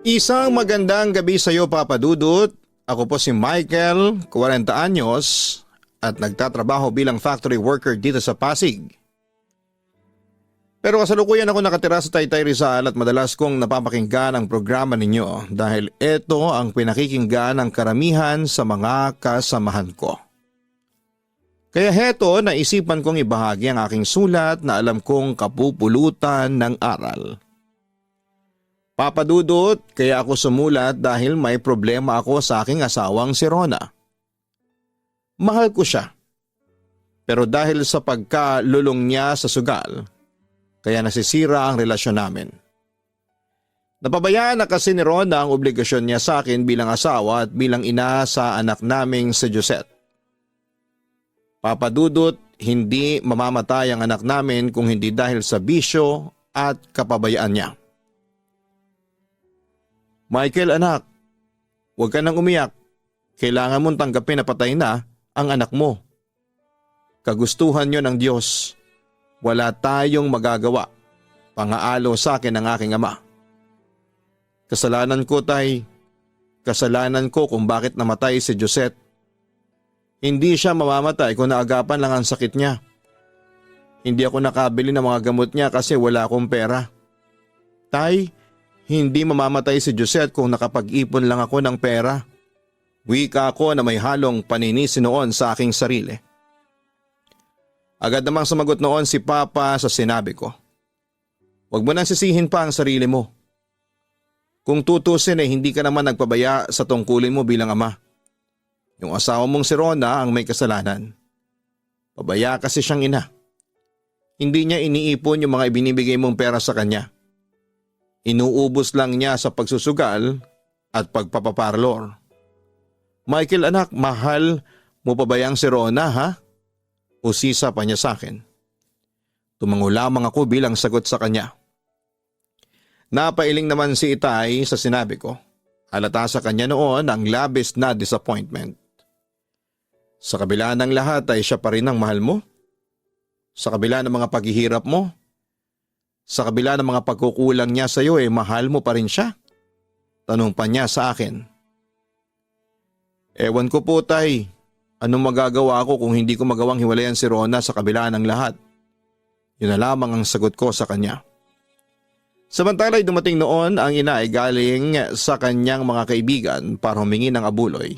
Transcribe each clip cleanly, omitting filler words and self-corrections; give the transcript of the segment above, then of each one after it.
Isang magandang gabi sa iyo, Papa Dudut. Ako po si Michael, 40 anyos at nagtatrabaho bilang factory worker dito sa Pasig. Pero kasalukuyan ako nakatira sa Taytay Rizal at madalas kong napapakinggan ang programa ninyo dahil ito ang pinakikinggan ng karamihan sa mga kasamahan ko. Kaya heto, naisipan kong ibahagi ang aking sulat na alam kong kapupulutan ng aral. Papa Dudut, kaya ako sumulat dahil may problema ako sa aking asawang si Rona. Mahal ko siya. Pero dahil sa pagkalulong niya sa sugal, kaya nasisira ang relasyon namin. Napabayaan na kasi ni Rona ang obligasyon niya sa akin bilang asawa at bilang ina sa anak naming si Josette. Papa Dudut, hindi mamamatay ang anak namin kung hindi dahil sa bisyo at kapabayaan niya. Michael, anak, huwag ka nang umiyak. Kailangan mong tanggapin na patay na ang anak mo. Kagustuhan niyo ng Diyos. Wala tayong magagawa. Pangaalo sa akin ng aking ama. Kasalanan ko, tay. Kasalanan ko kung bakit namatay si Josette. Hindi siya mamamatay kung naagapan lang ang sakit niya. Hindi ako nakabili ng mga gamot niya kasi wala akong pera. Tay, hindi mamamatay si Josette kung nakapag-ipon lang ako ng pera. Wika ako na may halong paninisi noon sa aking sarili. Agad namang sumagot noon si Papa sa sinabi ko. Huwag mo nang sisihin pa ang sarili mo. Kung tutusin ay hindi ka naman nagpabaya sa tungkulin mo bilang ama. Yung asawa mong si Rona ang may kasalanan. Pabaya kasi siyang ina. Hindi niya iniipon yung mga ibinibigay mong pera sa kanya. Inuubos lang niya sa pagsusugal at pagpapaparlor. Michael, anak, mahal mo pa ba yang si Rona, ha? Usisa pa niya sa akin. Tumango lamang ako bilang sagot sa kanya. Napailing naman si Itay sa sinabi ko. Halata sa kanya noon ang labis na disappointment. Sa kabila ng lahat ay siya pa rin ang mahal mo? Sa kabila ng mga paghihirap mo? Sa kabila ng mga pagkukulang niya sa iyo mahal mo pa rin siya? Tanong pa niya sa akin. Ewan ko po, tay. Anong magagawa ko kung hindi ko magawang hiwalayan si Rona sa kabila ng lahat? Yun na lamang ang sagot ko sa kanya. Samantala ay dumating noon ang ina ay galing sa kanyang mga kaibigan para humingi ng abuloy.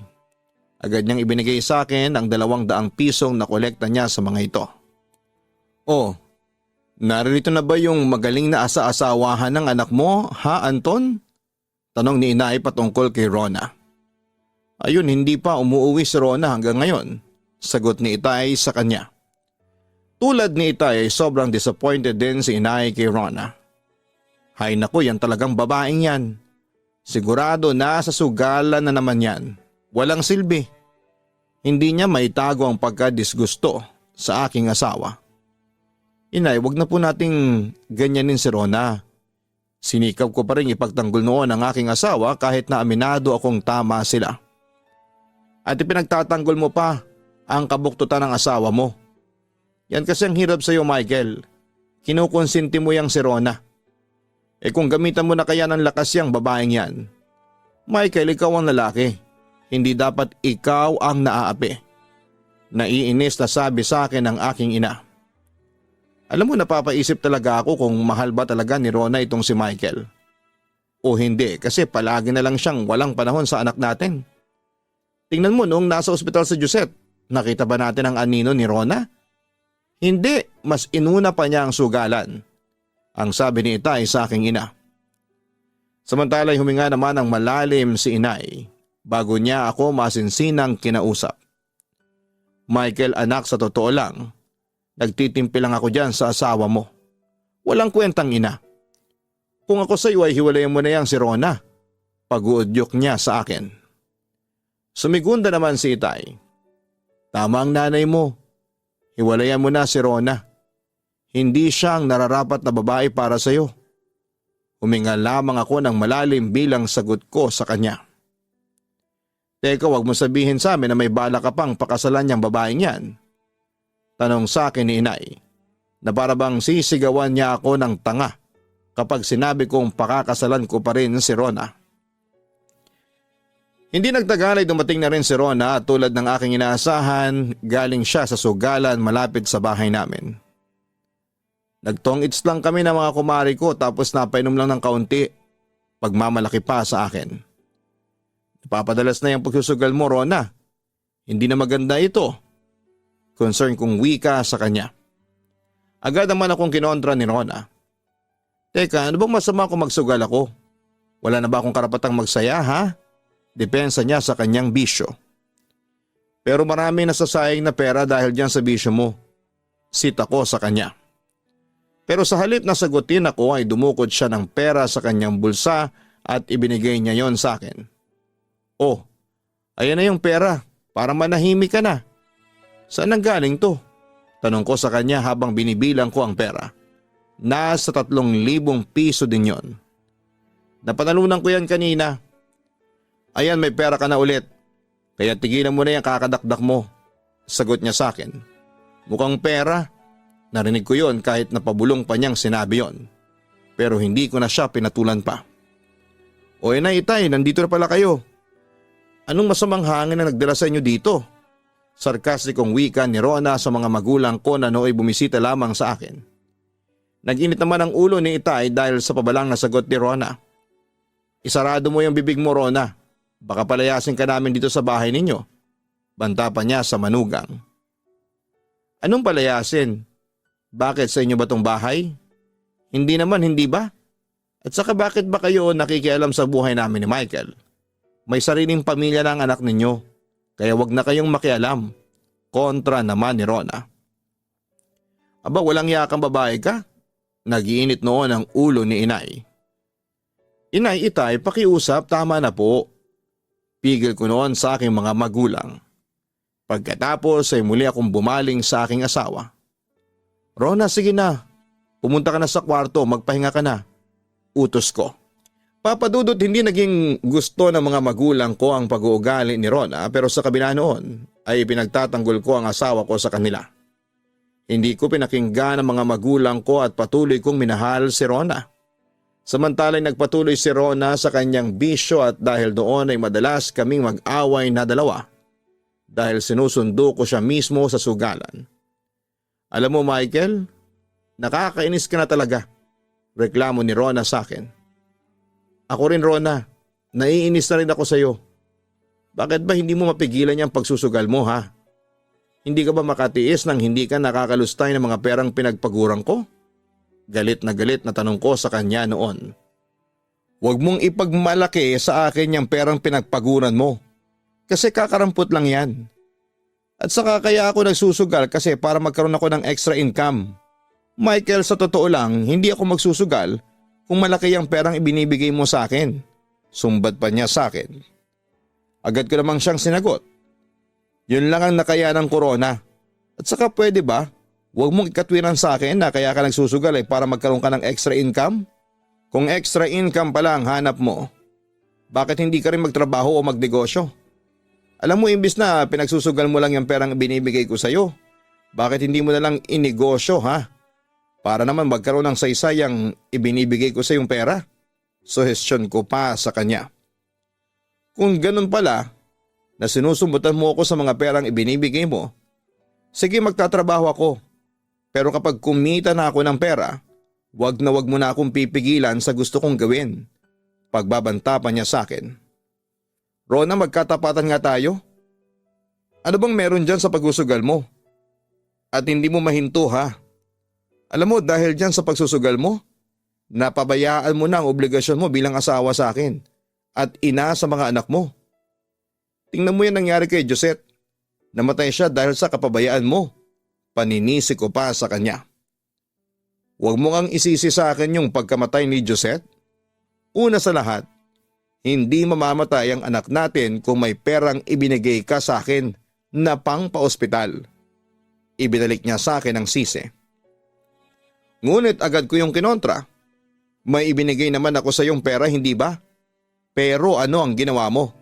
Agad niyang ibinigay sa akin ang 200 pisong na kolekta niya sa mga ito. Oh, narito na ba yung magaling na asa-asawahan ng anak mo, ha Anton? Tanong ni Inay patungkol kay Rona. Ayun, hindi pa umuuwi si Rona hanggang ngayon, sagot ni Itay sa kanya. Tulad ni Itay ay sobrang disappointed din si Inay kay Rona. Hay naku, yan talagang babaeng yan. Sigurado nasa sugalan na naman yan. Walang silbi. Hindi niya maitago ang pagkadisgusto sa aking asawa. Inay, wag na po nating ganyanin si Rona. Sinikap ko pa rin ipagtanggol noon ang aking asawa kahit na aminado akong tama sila. At ipinagtatanggol mo pa ang kabuktutan ng asawa mo. Yan kasi ang hirap sa iyo, Michael. Kinukonsinti mo yang si Rona. Kung gamitan mo na kaya ng lakas yang babaeng yan. Michael, ikaw ang lalaki. Hindi dapat ikaw ang naaapi. Naiinis na sabi sa akin ng aking ina. Alam mo, napapaisip talaga ako kung mahal ba talaga ni Rona itong si Michael. O hindi, kasi palagi na lang siyang walang panahon sa anak natin. Tingnan mo noong nasa ospital si Josette, nakita ba natin ang anino ni Rona? Hindi, mas inuna pa niya ang sugalan. Ang sabi ni Itay sa aking ina. Samantala'y huminga naman ng malalim si Inay bago niya ako masinsinang kinausap. Michael, anak, sa totoo lang, nagtitimpi lang ako dyan sa asawa mo. Walang kwentang ina. Kung ako sa iyo ay hiwalayan mo na yang si Rona. Pag-uudyok niya sa akin. Sumigunda naman si Itay. Tama ang nanay mo. Hiwalayan mo na si Rona. Hindi siya ang nararapat na babae para sa iyo. Huminga lamang ako ng malalim bilang sagot ko sa kanya. Teka, wag mo sabihin sa amin na may bala ka pang pakasalan niyang babaeng yan. Tanong sa akin ni Inay na para bang sisigawan niya ako ng tanga kapag sinabi kong pakakasalan ko pa rin si Rona. Hindi nagtagal ay dumating na rin si Rona at tulad ng aking inaasahan, galing siya sa sugalan malapit sa bahay namin. Nagtong-its lang kami ng mga kumari ko tapos napainom lang ng kaunti, pagmamalaki pa sa akin. Napapadalas na yung pagsusugal mo, Rona. Hindi na maganda ito. Concern kong wika sa kanya. Agad naman akong kinontra ni Rona. Teka, ano bang masama kung magsugal ako? Wala na ba akong karapatang magsaya, ha? Depensa niya sa kanyang bisyo. Pero marami nasasayang na pera dahil diyan sa bisyo mo. Sita ko sa kanya. Pero sa halip na sagutin ako ay dumukot siya ng pera sa kanyang bulsa at ibinigay niya yon sa akin. Oh, ayan na yung pera para manahimik ka na. Saan ang galing to? Tanong ko sa kanya habang binibilang ko ang pera. Nasa 3,000 piso din yon. Napanalunan ko yan kanina. Ayan, may pera ka na ulit. Kaya tigilan mo na yung kakadakdak mo. Sagot niya sa akin. Mukhang pera. Narinig ko yon kahit napabulong pa niyang sinabi yon. Pero hindi ko na siya pinatulan pa. O na itay, nandito na pala kayo. Anong masamang hangin na nagdala sa inyo dito? Sarkastikong wika ni Rona sa mga magulang ko na nooy bumisita lamang sa akin. Nag-init naman ang ulo ni Itay dahil sa pabalang na sagot ni Rona. Isarado mo yung bibig mo, Rona. Baka palayasin ka namin dito sa bahay ninyo. Banta pa niya sa manugang. Anong palayasin? Bakit sa inyo ba tong bahay? Hindi naman, hindi ba? At saka bakit ba kayo nakikialam sa buhay namin ni Michael? May sariling pamilya na ang anak ninyo. Kaya wag na kayong makialam. Kontra naman ni Rona. Aba, walang yakang babae ka? Nagiinit noon ang ulo ni Inay. Inay, Itay, pakiusap, tama na po. Pigil ko noon sa aking mga magulang. Pagkatapos ay muli akong bumaling sa aking asawa. Rona, sige na. Pumunta ka na sa kwarto, magpahinga ka na. Utos ko. Papadudot, hindi naging gusto ng mga magulang ko ang pag-uugali ni Rona pero sa kabila noon ay pinagtatanggol ko ang asawa ko sa kanila. Hindi ko pinakinggan ang mga magulang ko at patuloy kong minahal si Rona. Samantala'y nagpatuloy si Rona sa kanyang bisyo at dahil doon ay madalas kaming mag-away na dalawa dahil sinusundo ko siya mismo sa sugalan. Alam mo Michael, nakakainis ka na talaga, reklamo ni Rona sa akin. Ako rin Rona, naiinis na rin ako sa iyo. Bakit ba hindi mo mapigilan yung pagsusugal mo ha? Hindi ka ba makatiis nang hindi ka nakakalustay ng mga perang pinagpaguran ko? Galit na tanong ko sa kanya noon. Huwag mong ipagmalaki sa akin yung perang pinagpaguran mo. Kasi kakarampot lang yan. At saka kaya ako nagsusugal kasi para magkaroon ako ng extra income. Michael, sa totoo lang, hindi ako magsusugal kung malaki ang perang ibinibigay mo sa akin. Sumbat pa niya sa akin. Agad ko namang siyang sinagot. Yun lang ang nakaya ng corona. At saka pwede ba? Huwag mong ikatwiran sa akin na kaya ka nagsusugal ay para magkaroon ka ng extra income? Kung extra income pa lang hanap mo, bakit hindi ka rin magtrabaho o magnegosyo? Alam mo, imbis na pinagsusugal mo lang yung perang binibigay ko sa'yo, bakit hindi mo na lang inegosyo ha? Para naman magkaroon ng saysayang ibinibigay ko sa yung pera. Suhestyon ko pa sa kanya. Kung ganun pala, na sinusumbutan mo ako sa mga perang ibinibigay mo, sige magtatrabaho ako. Pero kapag kumita na ako ng pera, wag mo na akong pipigilan sa gusto kong gawin. Pagbabanta pa niya sa akin. Rona, magkatapatan nga tayo. Ano bang meron dyan sa pagsusugal mo? At hindi mo mahinto ha? Alam mo, dahil dyan sa pagsusugal mo, napabayaan mo na ang obligasyon mo bilang asawa sa akin at ina sa mga anak mo. Tingnan mo yan nangyari kay Josette. Namatay siya dahil sa kapabayaan mo. Paninisi ko pa sa kanya. Huwag mo kang isisi sa akin yung pagkamatay ni Josette. Una sa lahat, hindi mamamatay ang anak natin kung may perang ibinigay ka sa akin na pang pa-ospital. Ibinalik niya sa akin ang sisi. Ngunit agad ko yung kinontra. May ibinigay naman ako sa yung pera, hindi ba? Pero ano ang ginawa mo?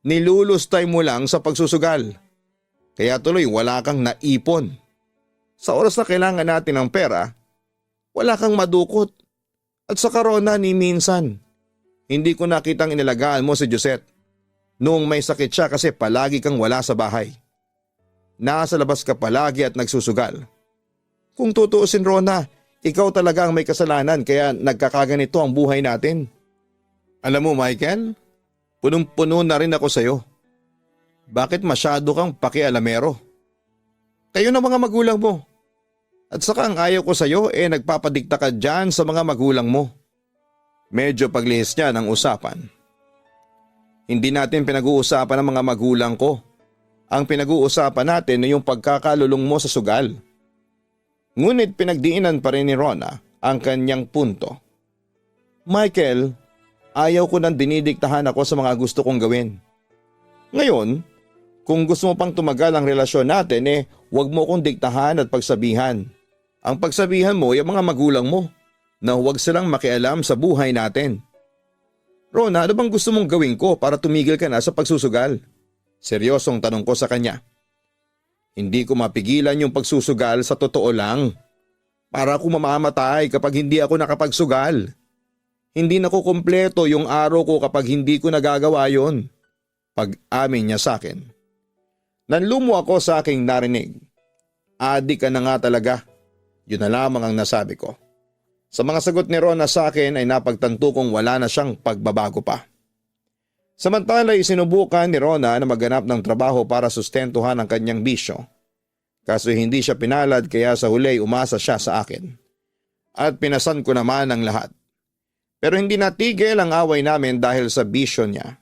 Nilulustay mo lang sa pagsusugal. Kaya tuloy wala kang naipon. Sa oras na kailangan natin ng pera, wala kang madukot. At sa Rona ni minsan, hindi ko nakitang inilagaan mo si Josette. Noong may sakit siya kasi palagi kang wala sa bahay. Nasa labas ka palagi at nagsusugal. Kung tutuusin, Rona, ikaw talaga ang may kasalanan kaya nagkakaganito ang buhay natin. Alam mo, Michael, punong-puno na rin ako sa'yo. Bakit masyado kang pakialamero? Kayo na mga magulang mo. At saka ang ayaw ko sa'yo nagpapadikta ka dyan sa mga magulang mo. Medyo paglihis niya ng usapan. Hindi natin pinag-uusapan ang mga magulang ko. Ang pinag-uusapan natin ay yung pagkakalulong mo sa sugal. Ngunit pinagdiinan pa rin ni Rona ang kanyang punto. Michael, ayaw ko nang dinidiktahan ako sa mga gusto kong gawin. Ngayon, kung gusto mo pang tumagal ang relasyon natin huwag mo kong diktahan at pagsabihan. Ang pagsabihan mo ay ang mga magulang mo na huwag silang makialam sa buhay natin. Rona, ano bang gusto mong gawin ko para tumigil ka na sa pagsusugal? Seryosong tanong ko sa kanya. Hindi ko mapigilan yung pagsusugal sa totoo lang. Para ako mamamatay kapag hindi ako nakapagsugal. Hindi na ko kumpleto yung araw ko kapag hindi ko nagagawa yon. Pag-amin niya sa akin. Nanlumo ako sa aking narinig. Adik ka na nga talaga. Yun na lamang ang nasabi ko. Sa mga sagot ni Rona sa akin ay napagtanto kong wala na siyang pagbabago pa. Samantala isinubukan ni Rona na maghanap ng trabaho para sustentuhan ang kanyang bisyo. Kaso hindi siya pinalad kaya sa huli umasa siya sa akin. At pinasan ko naman ang lahat. Pero hindi natigil ang away namin dahil sa bisyo niya.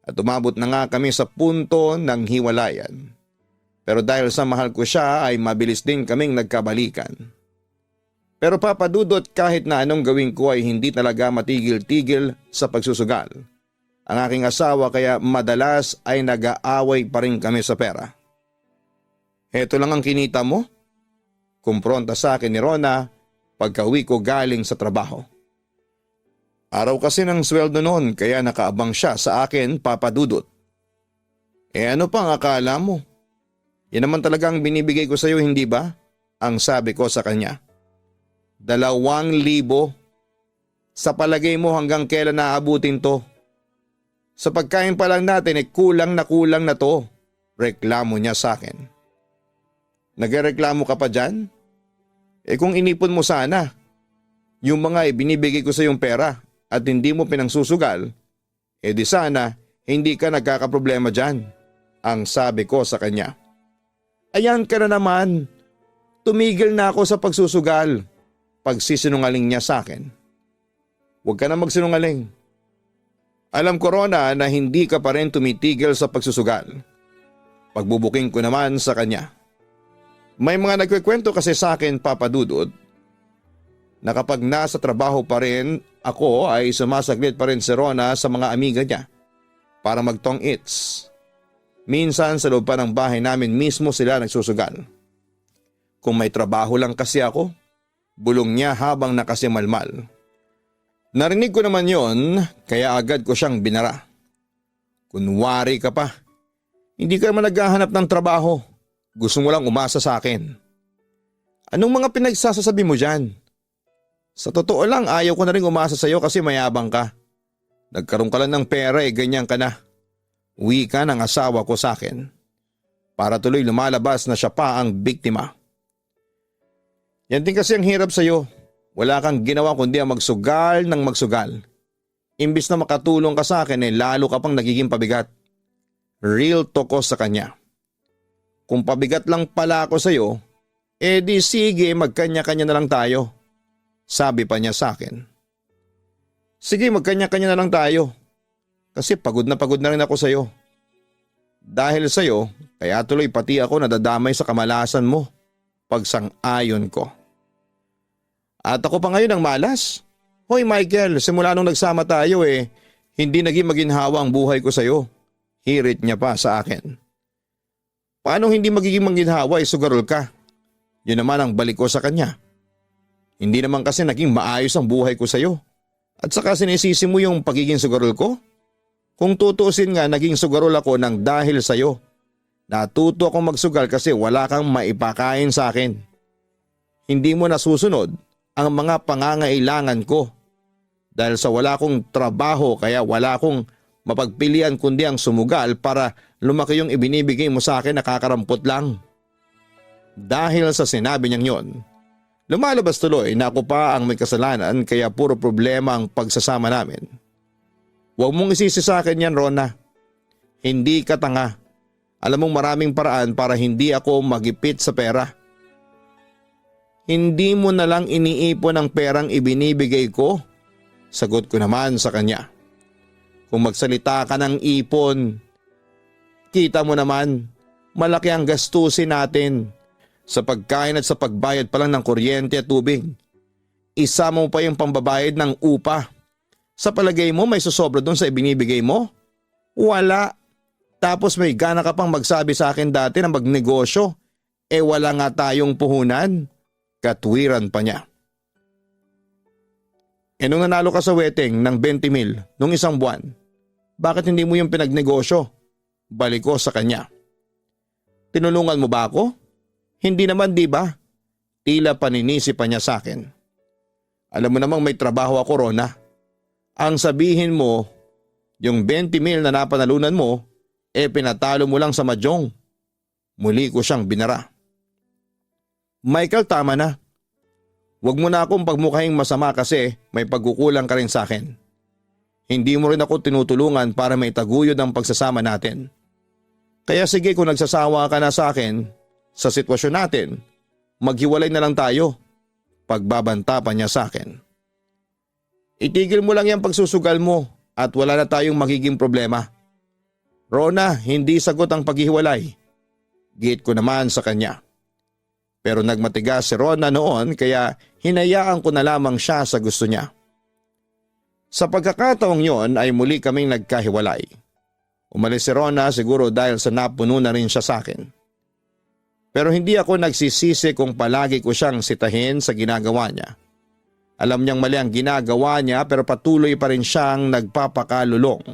At umabot na nga kami sa punto ng hiwalayan. Pero dahil sa mahal ko siya ay mabilis din kaming nagkabalikan. Pero papadudot kahit na anong gawin ko ay hindi talaga matigil-tigil sa pagsusugal. Ang aking asawa kaya madalas ay nag-aaway pa rin kami sa pera. Heto lang ang kinita mo? Kumpronta sa akin ni Rona pagka-uwi ko galing sa trabaho. Araw kasi ng sweldo noon kaya nakaabang siya sa akin, papadudot. Ano pang akala mo? Yan naman talagang binibigay ko sa iyo, hindi ba? Ang sabi ko sa kanya. 2,000. Sa palagay mo hanggang kailan naabutin to? Sa pagkain pa lang natin kulang na to. Reklamo niya sa akin. Nagreklamo ka pa dyan? Kung inipon mo sana, yung mga binibigay ko sa yung pera at hindi mo pinangsusugal, di sana hindi ka nagkakaproblema dyan. Ang sabi ko sa kanya. Ayan ka na naman. Tumigil na ako sa pagsusugal. Pagsisinungaling niya sa akin. Huwag ka na magsinungaling. Alam ko, Rona, na hindi ka pa rin tumitigil sa pagsusugal. Pagbubuking ko naman sa kanya. May mga nagkikwento kasi sa akin, papadudod, na kapag nasa trabaho pa rin ako ay sumasaglit pa rin si Rona sa mga amiga niya para magtong-its. Minsan sa loob pa ng bahay namin mismo sila nagsusugal. Kung may trabaho lang kasi ako, bulong niya habang nakasimalmal. Narinig ko naman yon kaya agad ko siyang binara. Kunwari ka pa. Hindi ka naman naghahanap ng trabaho. Gusto mo lang umasa sa akin. Anong mga pinagsasasabi mo dyan? Sa totoo lang ayaw ko na rin umasa sa iyo kasi mayabang ka. Nagkaroon ka lang ng pera ganyan ka na. Uwi ka ng asawa ko sa akin. Para tuloy lumalabas na siya pa ang biktima. Yan din kasi ang hirap sa iyo. Wala kang ginawa kundi ang magsugal ng magsugal. Imbis na makatulong ka sa akin lalo ka pang nagiging pabigat. Real talk ko sa kanya. Kung pabigat lang pala ako sa iyo, di sige magkanya-kanya na lang tayo. Sabi pa niya sa akin. Sige magkanya-kanya na lang tayo. Kasi pagod na rin ako sa iyo. Dahil sa iyo, kaya tuloy pati ako nadadamay sa kamalasan mo. Pagsang-ayon ko. At ako pa ngayon ang malas. Hoy Michael, simula nung nagsama tayo hindi naging maginhawa ang buhay ko sa'yo. Hirit niya pa sa akin. Paano hindi magiging maginhawa sugarol ka? Yun naman ang balik ko sa kanya. Hindi naman kasi naging maayos ang buhay ko sa'yo. At saka sinisisi mo yung pagiging sugarol ko? Kung tutuusin nga naging sugarol ako ng dahil sa'yo. Natuto akong magsugal kasi wala kang maipakain sa akin. Hindi mo nasusunod ang mga pangangailangan ko. Dahil sa wala kong trabaho kaya wala akong mapagpilian kundi ang sumugal para lumaki yung ibinibigay mo sa akin, nakakarampot lang. Dahil sa sinabi niyang yon, lumalabas tuloy na ako pa ang may kasalanan kaya puro problema ang pagsasama namin. Huwag mong isisi sa akin yan, Rona. Hindi ka tanga. Alam mong maraming paraan para hindi ako magipit sa pera. Hindi mo na lang iniipon ang perang ibinibigay ko? Sagot ko naman sa kanya. Kung magsalita ka ng ipon, kita mo naman, malaki ang gastusin natin. Sa pagkain at sa pagbayad pa lang ng kuryente at tubig. Isa mo pa yung pambabayad ng upa. Sa palagay mo may susobra doon sa ibinibigay mo? Wala. Tapos may gana ka pang magsabi sa akin dati na magnegosyo. Wala nga tayong puhunan. Katwiran pa niya. Nung nanalo ka sa wedding ng 20,000 nung isang buwan, bakit hindi mo yung pinagnegosyo? Balik ko sa kanya. Tinulungan mo ba ako? Hindi naman, di ba? Tila paninisi pa niya sa akin. Alam mo namang may trabaho ako, Rona. Ang sabihin mo, yung 20,000 na napanalunan mo, pinatalo mo lang sa mahjong. Muli ko siyang binara. Michael, tama na. Huwag mo na akong pagmukhahing masama kasi may pagkukulang ka rin sa akin. Hindi mo rin ako tinutulungan para maitaguyod ang pagsasama natin. Kaya sige, kung nagsasawa ka na sa akin, sa sitwasyon natin, maghiwalay na lang tayo. Pagbabanta pa niya sa akin. Itigil mo lang yung pagsusugal mo at wala na tayong magiging problema. Rona, hindi sagot ang paghihiwalay. Git ko naman sa kanya. Pero nagmatigas si Rona noon kaya hinayaan ko na lamang siya sa gusto niya. Sa pagkakataong yon ay muli kaming nagkahiwalay. Umalis si Rona siguro dahil sa napuno na rin siya sa akin. Pero hindi ako nagsisisi kung palagi ko siyang sitahin sa ginagawa niya. Alam niyang mali ang ginagawa niya pero patuloy pa rin siyang nagpapakalulong.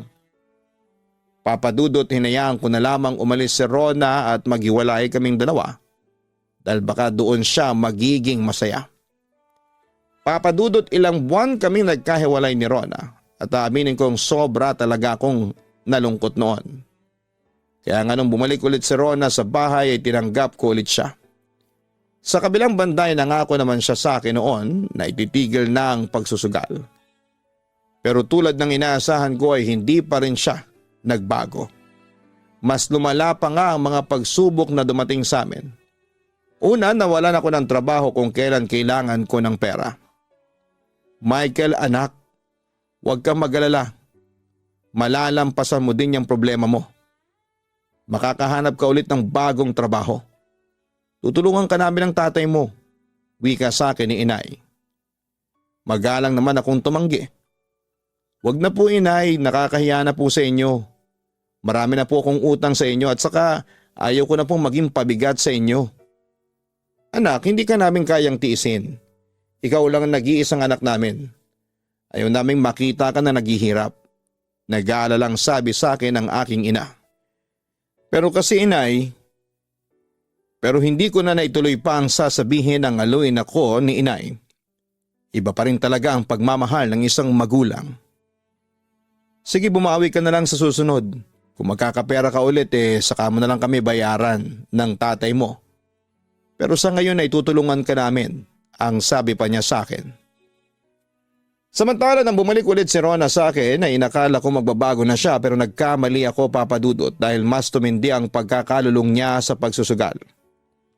Papadudot hinayaan ko na lamang umalis si Rona at maghiwalay kaming dalawa. Dahil baka doon siya magiging masaya. Papadudot ilang buwan kaming nagkahiwalay ni Rona at aminin kong sobra talaga akong nalungkot noon. Kaya nga nung bumalik ulit si Rona sa bahay ay tinanggap ko ulit siya. Sa kabilang banda ay nangako naman siya sa akin noon na ititigil na ang pagsusugal. Pero tulad ng inaasahan ko ay hindi pa rin siya nagbago. Mas lumala pa nga ang mga pagsubok na dumating sa amin. Una, nawalan ako ng trabaho kung kailan kailangan ko ng pera. Michael, anak, huwag kang mag-alala. Malalampasan mo din yung problema mo. Makakahanap ka ulit ng bagong trabaho. Tutulungan ka namin ng tatay mo. Wika sa akin ni inay. Magalang naman akong tumanggi. Huwag na po inay, nakakahiya na po sa inyo. Marami na po akong utang sa inyo at saka ayaw ko na pong maging pabigat sa inyo. Anak, hindi ka namin kayang tiisin. Ikaw lang ang nag-iisang anak namin. Ayaw naming makita ka na naghihirap. Nag-aalalang sabi sa akin ng aking ina. Pero kasi inay, pero hindi ko na naituloy pa ang sasabihin ng aluin ako ni inay. Iba pa rin talaga ang pagmamahal ng isang magulang. Sige, bumawi ka na lang sa susunod. Kung magkakapera ka ulit saka mo na lang kami bayaran ng tatay mo. Pero sa ngayon ay tutulungan ka namin, ang sabi pa niya sa akin. Samantala nang bumalik ulit si Rona sa akin ay inakala ko magbabago na siya pero nagkamali ako, papadudot, dahil mas tumindi ang pagkakalulong niya sa pagsusugal.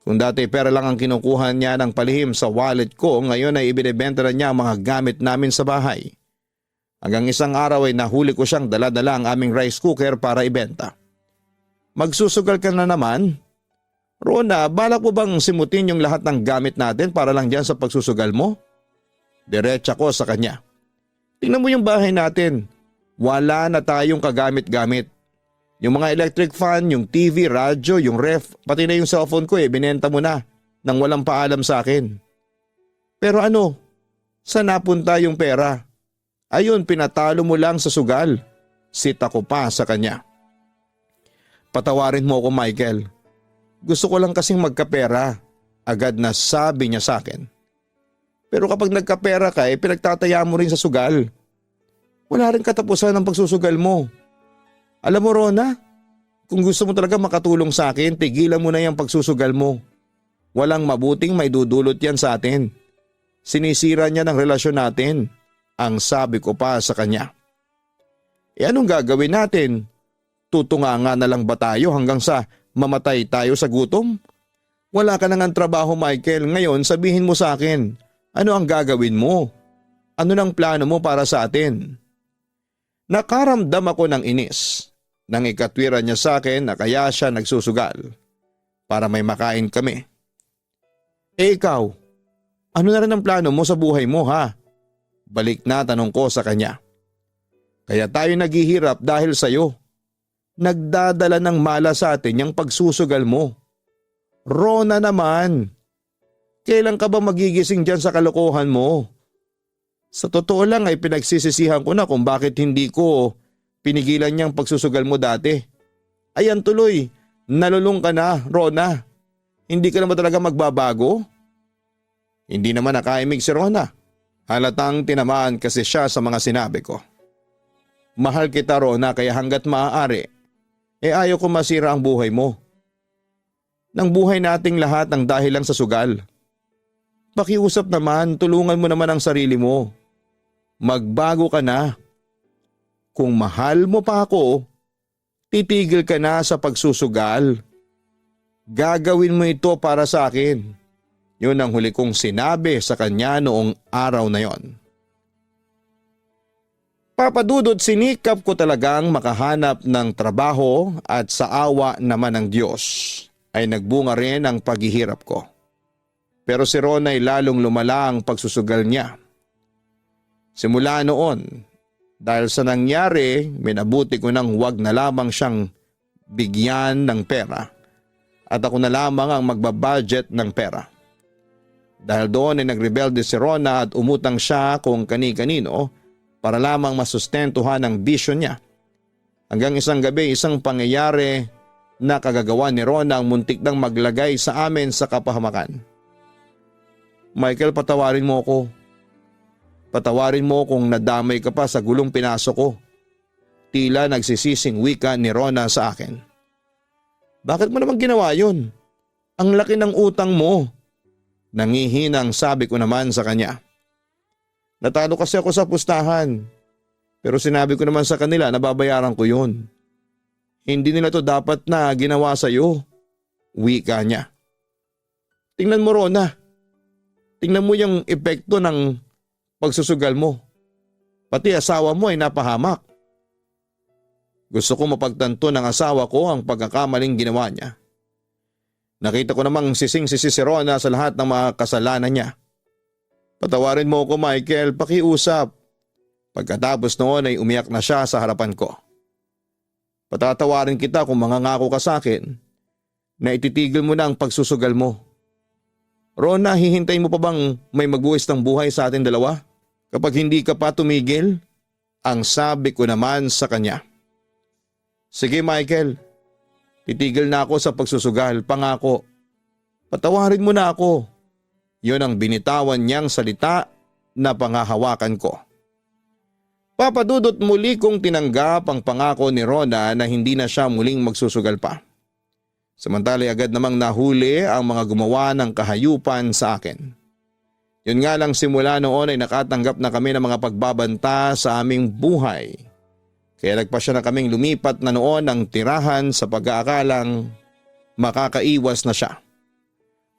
Kung dati pera lang ang kinukuha niya ng palihim sa wallet ko, ngayon ay ibinebenta na niya ang mga gamit namin sa bahay. Hanggang isang araw ay nahuli ko siyang dala-dala ang aming rice cooker para ibenta. Magsusugal ka na naman? Rona, balak mo bang simutin yung lahat ng gamit natin para lang dyan sa pagsusugal mo? Diretsa ko sa kanya. Tingnan mo yung bahay natin. Wala na tayong kagamit-gamit. Yung mga electric fan, yung TV, radyo, yung ref, pati na yung cellphone ko binenta mo na nang walang paalam sa akin. Pero ano? Saan napunta yung pera? Ayun, pinatalo mo lang sa sugal. Sita ko pa sa kanya. Patawarin mo ako, Michael. Gusto ko lang kasing magkapera. Agad na sabi niya sa akin. Pero kapag nagkapera ka pinagtataya mo rin sa sugal. Wala rin katapusan ng pagsusugal mo. Alam mo Rona, kung gusto mo talaga makatulong sa akin, tigilan mo na yung pagsusugal mo. Walang mabuting may dudulot yan sa atin. Sinisira niya ng relasyon natin, ang sabi ko pa sa kanya. Anong gagawin natin? Tutunganga na lang ba tayo hanggang sa mamatay tayo sa gutom? Wala ka nang trabaho Michael, ngayon sabihin mo sa akin, ano ang gagawin mo? Ano nang plano mo para sa atin? Nakaramdam ako ng inis nang ikatwiran niya sa akin na kaya siya nagsusugal para may makain kami. Ikaw, ano na rin ang plano mo sa buhay mo ha? Balik na tanong ko sa kanya. Kaya tayo naghihirap dahil sa'yo. Nagdadala ng mala sa atin yung pagsusugal mo. Rona naman, kailan ka ba magigising dyan sa kalokohan mo? Sa totoo lang ay pinagsisisihan ko na kung bakit hindi ko pinigilan niyang pagsusugal mo dati. Ayan tuloy, nalulung ka na, Rona. Hindi ka naman talaga magbabago? Hindi naman nakaimig si Rona. Halatang tinamaan kasi siya sa mga sinabi ko. Mahal kita Rona kaya hanggat maaari, ayaw ko masira ang buhay mo. Nang buhay nating lahat ang dahil lang sa sugal. Pakiusap naman, tulungan mo naman ang sarili mo. Magbago ka na. Kung mahal mo pa ako, titigil ka na sa pagsusugal. Gagawin mo ito para sa akin. Yun ang huli kong sinabi sa kanya noong araw na yon. Papadudod sinikap ko talagang makahanap ng trabaho at sa awa naman ng Diyos ay nagbunga rin ang paghihirap ko. Pero si Ron ay lalong lumala ang pagsusugal niya. Simula noon, dahil sa nangyari, minabuti ko nang huwag na lamang siyang bigyan ng pera at ako na lamang ang magbabudget ng pera. Dahil doon ay nagrebelde si Rona at umutang siya kung kani-kanino para lamang masustentuhan ang bisyo niya. Hanggang isang gabi, isang pangyayari na kagagawa ni Rona ang muntik nang maglagay sa amin sa kapahamakan. Michael, patawarin mo ako. Patawarin mo kung nadamay ka pa sa gulong pinasok ko. Tila nagsisising wika ni Rona sa akin. Bakit mo naman ginawa yun? Ang laki ng utang mo. Nangihinang sabi ko naman sa kanya. Natalo kasi ako sa pustahan. Pero sinabi ko naman sa kanila na babayaran ko yun. Hindi nila to dapat na ginawa sa'yo. Wika niya. Tingnan mo Rona. Tingnan mo yung epekto ng pagsusugal mo. Pati asawa mo ay napahamak. Gusto ko mapagtanto ng asawa ko ang pagkakamaling ginawa niya. Nakita ko namang sising-sisi si Rona sa lahat ng mga kasalanan niya. Patawarin mo ako Michael, pakiusap. Pagkatapos noon ay umiyak na siya sa harapan ko. Patatawarin kita kung mangangako ka sa akin na ititigil mo na ang pagsusugal mo. Rona, hihintayin mo pa bang may magbuwis ng buhay sa ating dalawa? Kapag hindi ka pa tumigil, ang sabi ko naman sa kanya. Sige Michael, titigil na ako sa pagsusugal, pangako. Patawarin mo na ako. Yun ang binitawan niyang salita na pangahawakan ko. Papadudot muli kong tinanggap ang pangako ni Rona na hindi na siya muling magsusugal pa. Samantala agad namang nahuli ang mga gumawa ng kahayupan sa akin. Yun nga lang simula noon ay nakatanggap na kami ng mga pagbabanta sa aming buhay. Kaya nagpasya na kaming lumipat na noon ang tirahan sa pag-aakalang makakaiwas na siya.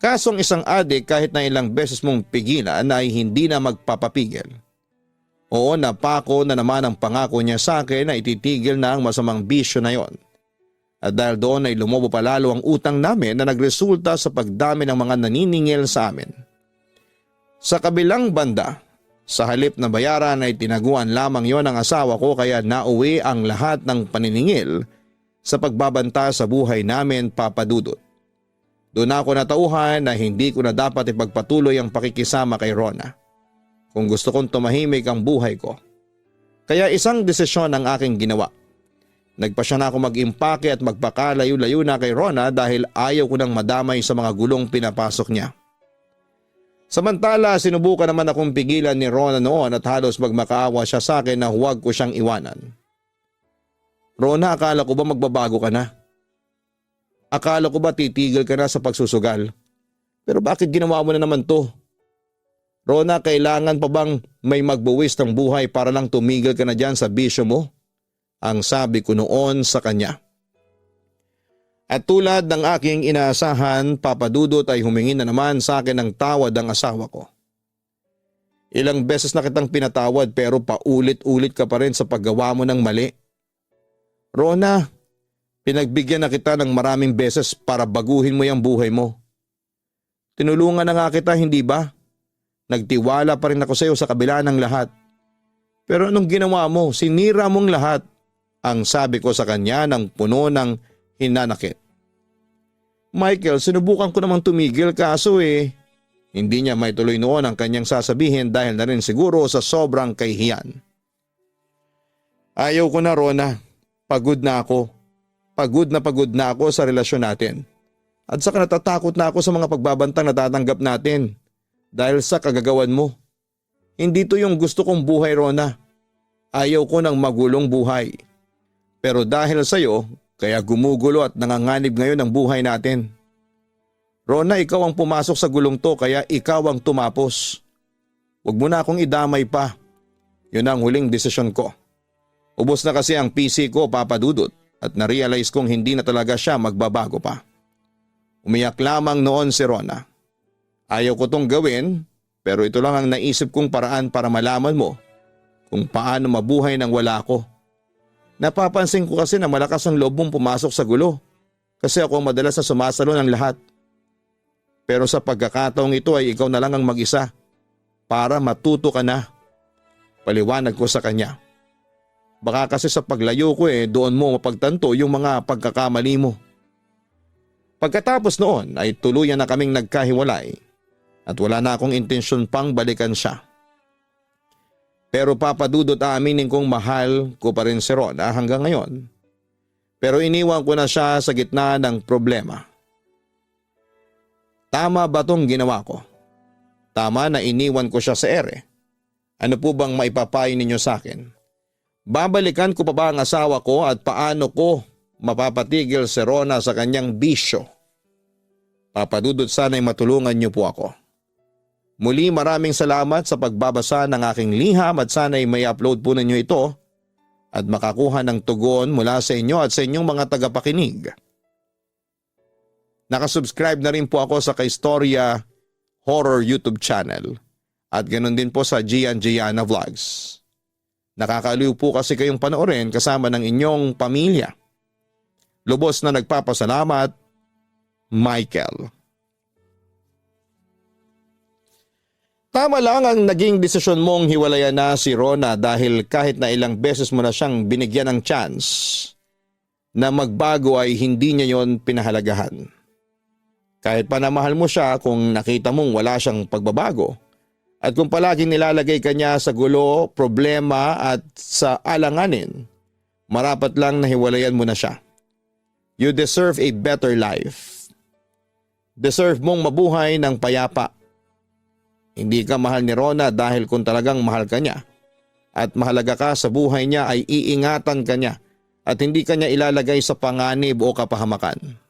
Kasong isang adik kahit na ilang beses mong pigilan ay hindi na magpapapigil. Oo, napako na naman ang pangako niya sa akin na ititigil na ang masamang bisyo na yon. At dahil doon ay lumobo pa lalo ang utang namin na nagresulta sa pagdami ng mga naniningil sa amin. Sa kabilang banda, sa halip na bayaran ay tinaguan lamang yon ang asawa ko kaya nauwi ang lahat ng paniningil sa pagbabanta sa buhay namin papadudot. Doon ako natauhan na hindi ko na dapat ipagpatuloy ang pakikisama kay Rona. Kung gusto kong tumahimik ang buhay ko. Kaya isang desisyon ang aking ginawa. Nagpasya na ako mag-impake at magpakalayo-layo na kay Rona dahil ayaw ko nang madamay sa mga gulong pinapasok niya. Samantala sinubukan naman akong pigilan ni Rona noon at halos magmakaawa siya sa akin na huwag ko siyang iwanan. Rona, akala ko ba magbabago ka na? Akala ko ba titigil ka na sa pagsusugal? Pero bakit ginawa mo na naman to? Rona, kailangan pa bang may magbuwis ng buhay para lang tumigil ka na dyan sa bisyo mo? Ang sabi ko noon sa kanya. At tulad ng aking inaasahan, Papa Dudut, ay humingi na naman sa akin ng tawad ang asawa ko. Ilang beses na kitang pinatawad pero paulit-ulit ka pa rin sa paggawa mo ng mali. Rona, pinagbigyan na kita ng maraming beses para baguhin mo yung buhay mo. Tinulungan na nga kita, hindi ba? Nagtiwala pa rin ako sa iyo sa kabila ng lahat. Pero anong ginawa mo? Sinira mong lahat. Ang sabi ko sa kanya ng puno ng hinanakit. Michael, sinubukan ko namang tumigil kaso hindi niya may tuloy noon ang kanyang sasabihin dahil na rin siguro sa sobrang kahihiyan. Ayaw ko na, Rona. Pagod na ako. Pagod na ako sa relasyon natin. At saka natatakot na ako sa mga pagbabantang natatanggap natin dahil sa kagagawan mo. Hindi to yung gusto kong buhay, Rona. Ayaw ko ng magulong buhay. Pero dahil sa'yo, kaya gumugulo at nanganganib ngayon ang buhay natin. Rona, ikaw ang pumasok sa gulong to kaya ikaw ang tumapos. Huwag mo na akong idamay pa. Yun ang huling desisyon ko. Ubos na kasi ang PC ko, Papa Dudut, at na-realize kong hindi na talaga siya magbabago pa. Umiyak lamang noon si Rona. Ayaw ko tong gawin pero ito lang ang naisip kong paraan para malaman mo kung paano mabuhay nang wala ko. Napapansin ko kasi na malakas ang loob mong pumasok sa gulo kasi ako ang madalas na sumasalo ng lahat. Pero sa pagkakataong ito ay ikaw na lang ang mag-isa para matuto ka na. Paliwanag ko sa kanya. Baka kasi sa paglayo ko doon mo mapagtanto yung mga pagkakamali mo. Pagkatapos noon ay tuluyan na kaming nagkahiwalay at wala na akong intensyon pang balikan siya. Pero Papa Dudut, aaminin kong mahal ko pa rin si Rona hanggang ngayon. Pero iniwan ko na siya sa gitna ng problema. Tama ba tong ginawa ko? Tama na iniwan ko siya sa ere. Ano po bang maipapayo ninyo sa akin? Babalikan ko pa ba ang asawa ko at paano ko mapapatigil si Rona sa kanyang bisyo? Papa Dudut, sana'y matulungan niyo po ako. Muli maraming salamat sa pagbabasa ng aking liham at sana'y may upload po ninyo ito at makakuha ng tugon mula sa inyo at sa inyong mga tagapakinig. Nakasubscribe na rin po ako sa Kaistorya Horror YouTube channel at ganoon din po sa Gian Gianna Vlogs. Nakakaliw po kasi kayong panoorin kasama ng inyong pamilya. Lubos na nagpapasalamat, Michael. Tama lang ang naging desisyon mong hiwalayan na si Rona dahil kahit na ilang beses mo na siyang binigyan ng chance na magbago ay hindi niya yon pinahalagahan. Kahit pa na mahal mo siya kung nakita mong wala siyang pagbabago at kung palaging nilalagay ka niya sa gulo, problema at sa alanganin, marapat lang na hiwalayan mo na siya. You deserve a better life. Deserve mong mabuhay ng payapa. Hindi ka mahal ni Rona dahil kung talagang mahal ka niya at mahalaga ka sa buhay niya ay iingatan ka niya at hindi ka niya ilalagay sa panganib o kapahamakan.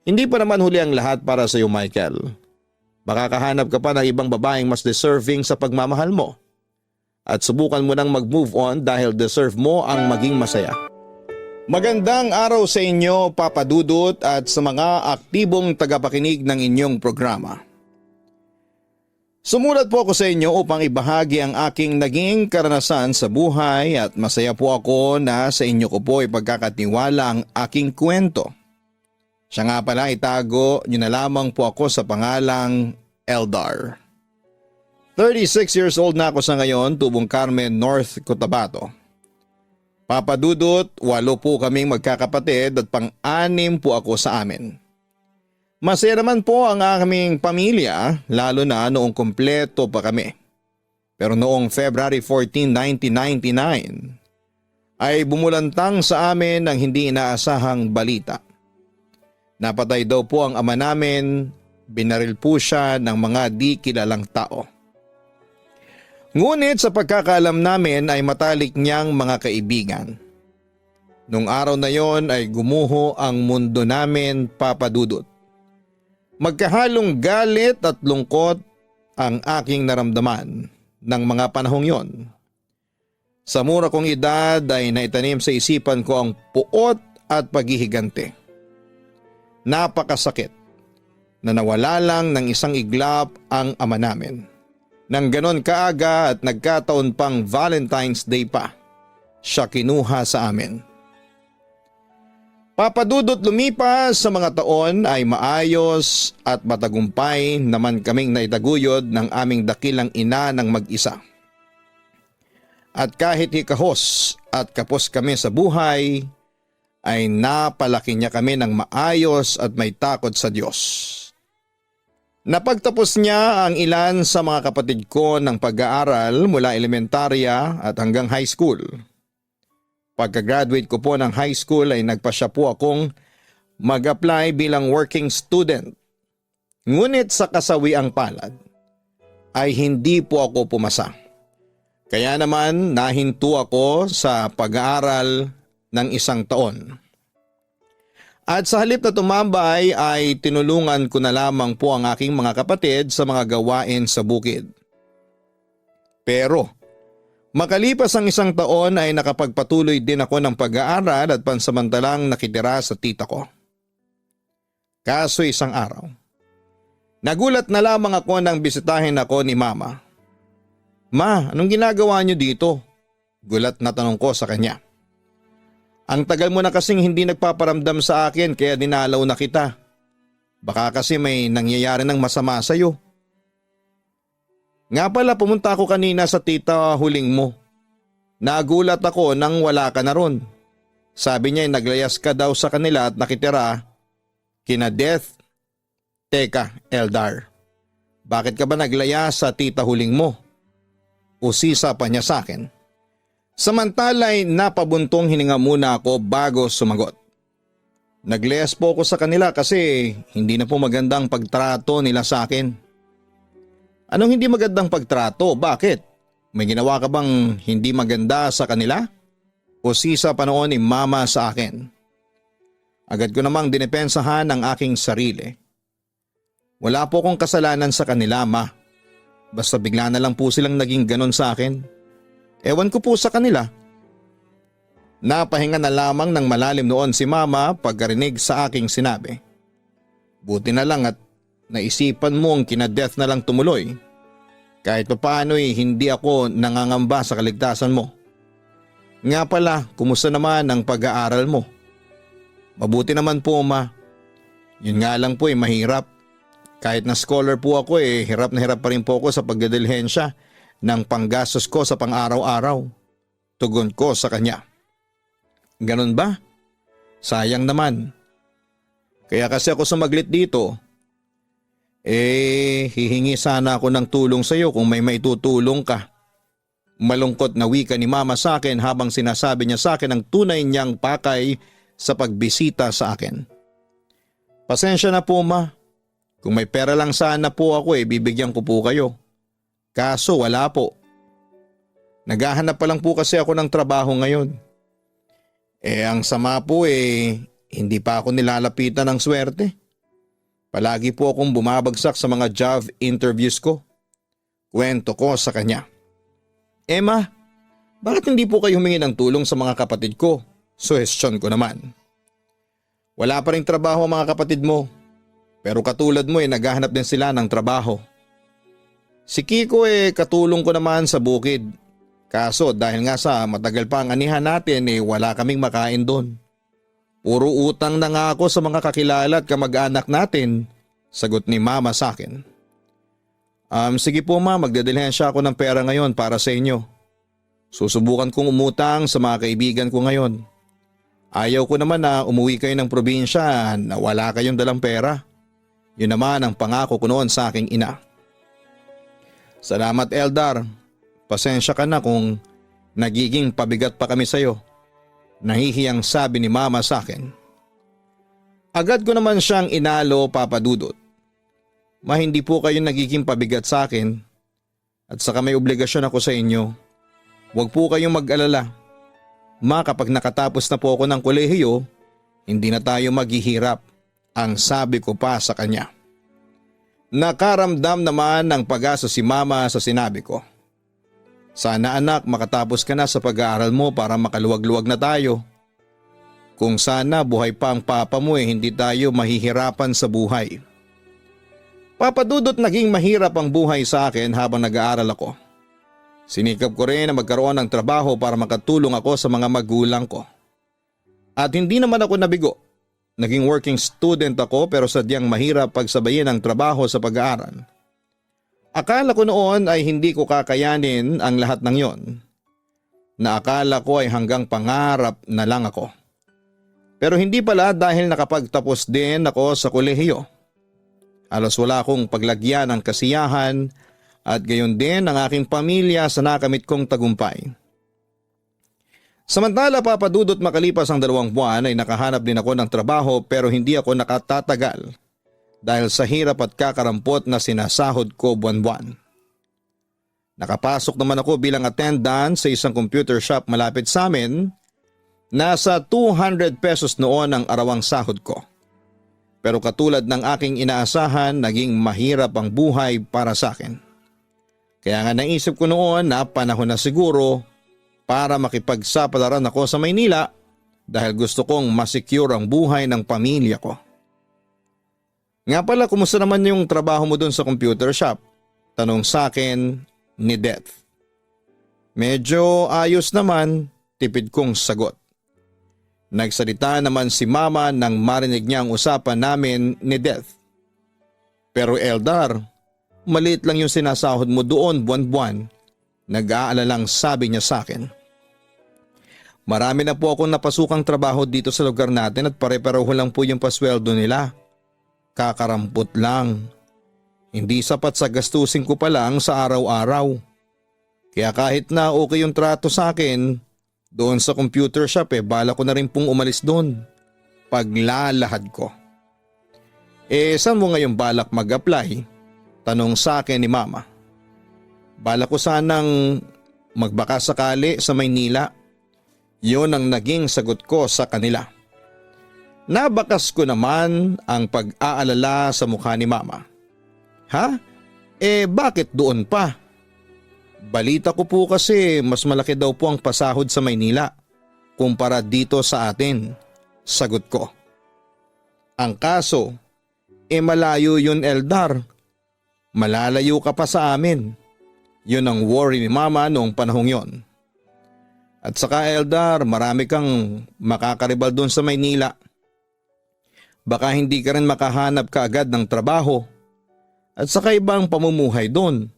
Hindi pa naman huli ang lahat para sa iyo, Michael. Baka kahanap ka pa ng ibang babaeng mas deserving sa pagmamahal mo at subukan mo nang mag-move on dahil deserve mo ang maging masaya. Magandang araw sa inyo, Papa Dudut, at sa mga aktibong tagapakinig ng inyong programa. Sumulat po ako sa inyo upang ibahagi ang aking naging karanasan sa buhay at masaya po ako na sa inyo ko po ipagkakatiwala ang aking kwento. Siya nga pala, itago nyo na lamang po ako sa pangalang Eldar. 36 years old na ako sa ngayon, Tubong Carmen, North Cotabato. Papa Dudut, 8 po kaming magkakapatid at pang-6 po ako sa amin. Masaya naman po ang aming pamilya, lalo na noong kumpleto pa kami. Pero noong February 14, 1999 ay bumulantang sa amin ang hindi inaasahang balita. Napatay daw po ang ama namin, binaril po siya ng mga di kilalang tao. Ngunit sa pagkakaalam namin ay matalik niyang mga kaibigan. Nung araw na yon ay gumuho ang mundo namin, Papa Dudut. Magkahalong galit at lungkot ang aking naramdaman ng mga panahong yon. Sa mura kong edad ay naitanim sa isipan ko ang puot at paghihigante. Napakasakit na nawala lang ng isang iglap ang ama namin. Nang ganon kaaga at nagkataon pang Valentine's Day pa, siya kinuha sa amin. Papadudot lumipas sa mga taon ay maayos at matagumpay naman kaming naitaguyod ng aming dakilang ina ng mag-isa. At kahit hikahos at kapos kami sa buhay, ay napalaki niya kami ng maayos at may takot sa Diyos. Napagtapos niya ang ilan sa mga kapatid ko ng pag-aaral mula elementarya at hanggang high school. Pagka-graduate ko po ng high school ay nagpasya po akong mag-apply bilang working student. Ngunit sa kasawiang palad ay hindi po ako pumasa. Kaya naman nahinto ako sa pag-aaral ng isang taon. At sa halip na tumambay ay tinulungan ko na lamang po ang aking mga kapatid sa mga gawain sa bukid. Pero makalipas ang isang taon ay nakapagpatuloy din ako ng pag-aaral at pansamantalang nakitira sa tita ko. Kaso isang araw, nagulat na lamang ako nang bisitahin ako ni Mama. Ma, anong ginagawa niyo dito? Gulat na tanong ko sa kanya. Ang tagal mo na kasing hindi nagpaparamdam sa akin kaya dinalaw na kita. Baka kasi may nangyayari ng masama sa'yo. Nga pala pumunta ako kanina sa tita huling mo. Nagulat ako nang wala ka na ron. Sabi niya ay naglayas ka daw sa kanila at nakitira kina Death. Teka, Eldar. Bakit ka ba naglayas sa tita huling mo? Usisa pa niya sa akin. Samantala'y napabuntong hininga muna ako bago sumagot. Naglayas po ako sa kanila kasi hindi na po magandang pagtrato nila sa akin. Anong hindi magandang pagtrato? Bakit? May ginawa ka bang hindi maganda sa kanila? O sisa pa noon ni Mama sa akin? Agad ko namang dinepensahan ang aking sarili. Wala po akong kasalanan sa kanila, Ma. Basta bigla na lang po silang naging ganon sa akin. Ewan ko po sa kanila. Napahinga na lamang ng malalim noon si Mama pagkarinig sa aking sinabi. Buti na lang at naisipan mo ang kina-Death na lang tumuloy. Kahit paano'y hindi ako nangangamba sa kaligtasan mo. Nga pala, kumusta naman ang pag-aaral mo? Mabuti naman po, Ma. Yun nga lang po mahirap. Kahit na scholar po ako hirap na hirap pa rin po ako sa pagdadilhensya ng panggastos ko sa pang-araw-araw. Tugon ko sa kanya. Ganon ba? Sayang naman. Kaya kasi ako sumaglit dito. Hihingi sana ako ng tulong sa iyo kung may maitutulong ka. Malungkot na wika ni Mama sa akin habang sinasabi niya sa akin ang tunay niyang pakay sa pagbisita sa akin. Pasensya na po, Ma. Kung may pera lang sana po ako bibigyan ko po kayo. Kaso wala po. Naghahanap pa lang po kasi ako ng trabaho ngayon. Ang sama po hindi pa ako nilalapitan ng swerte. Palagi po akong bumabagsak sa mga job interviews ko. Kwento ko sa kanya. Ma, bakit hindi po kayo humingi ng tulong sa mga kapatid ko? Suhestyon ko naman. Wala pa ring trabaho ang mga kapatid mo. Pero katulad mo naghahanap din sila ng trabaho. Si Kiko katulong ko naman sa bukid. Kaso dahil nga sa matagal pa ang anihan natin wala kaming makain doon. Puro utang na nga ako sa mga kakilala at kamag-anak natin, sagot ni Mama sa akin. Sige po, Ma, magdadilhensya ako ng pera ngayon para sa inyo. Susubukan kong umutang sa mga kaibigan ko ngayon. Ayaw ko naman na umuwi kayo ng probinsya na wala kayong dalang pera. Yun naman ang pangako ko noon sa aking ina. Salamat, Eldar. Pasensya ka na kung nagiging pabigat pa kami sa iyo. Nahihiyang sabi ni Mama sa akin. Agad ko naman siyang inalo, Papa Dudut. Ma, hindi po kayo nagiging pabigat sa akin at saka may obligasyon ako sa inyo. Huwag po kayong mag-alala. Ma, kapag nakatapos na po ako ng kolehiyo, hindi na tayo maghihirap, ang sabi ko pa sa kanya. Nakaramdam naman ng pag-asa si mama sa sinabi ko. Sana anak, makatapos ka na sa pag-aaral mo para makaluwag-luwag na tayo. Kung sana buhay pa ang papa mo hindi tayo mahihirapan sa buhay. Papadudot naging mahirap ang buhay sa akin habang nag-aaral ako. Sinikap ko rin na magkaroon ng trabaho para makatulong ako sa mga magulang ko. At hindi naman ako nabigo. Naging working student ako pero sadyang mahirap pagsabayin ang trabaho sa pag-aaral. Akala ko noon ay hindi ko kakayanin ang lahat ng yon. Naakala ko ay hanggang pangarap na lang ako. Pero hindi pala dahil nakapagtapos din ako sa kolehiyo. Halos wala akong paglagyan ng kasiyahan at gayon din ang aking pamilya sa nakamit kong tagumpay. Samantala papadudot makalipas ang 2 buwan ay nakahanap din ako ng trabaho pero hindi ako nakatatagal dahil sa hirap at kakarampot na sinasahod ko buwan-buwan. Nakapasok naman ako bilang attendant sa isang computer shop malapit sa amin. Nasa 200 pesos noon ang arawang sahod ko. Pero katulad ng aking inaasahan, naging mahirap ang buhay para sa akin. Kaya nga naisip ko noon na panahon na siguro para makipagsapalaran ako sa Maynila dahil gusto kong masecure ang buhay ng pamilya ko. Nga pala, kumusta naman yung trabaho mo dun sa computer shop? Tanong sa akin ni Death. Medyo ayos naman, tipid kong sagot. Nagsalita naman si mama nang marinig niya ang usapan namin ni Death. Pero Eldar, maliit lang yung sinasahod mo doon buwan-buwan. Nag-aalalang sabi niya sa akin. Marami na po akong napasukang trabaho dito sa lugar natin at pare-pareho lang po yung pasweldo nila. Kakarampot lang. Hindi sapat sa gastusin ko pa lang sa araw-araw. Kaya kahit na okay yung trato sa akin, doon sa computer shop bala ko na rin pong umalis doon. Paglalahad ko. Saan mo ngayon balak mag-apply? Tanong sa akin ni mama. Balak ko sanang magbaka sakali sa Maynila. Yun ang naging sagot ko sa kanila. Nabakas ko naman ang pag-aalala sa mukha ni mama. Ha? Bakit doon pa? Balita ko po kasi mas malaki daw po ang pasahod sa Maynila kumpara dito sa atin, sagot ko. Ang kaso, malayo yun Eldar. Malalayo ka pa sa amin. Yun ang worry ni mama noong panahong yon. At saka Eldar, marami kang makakaribal doon sa Maynila. Baka hindi ka rin makahanap kaagad ng trabaho. At saka ibang pamumuhay doon.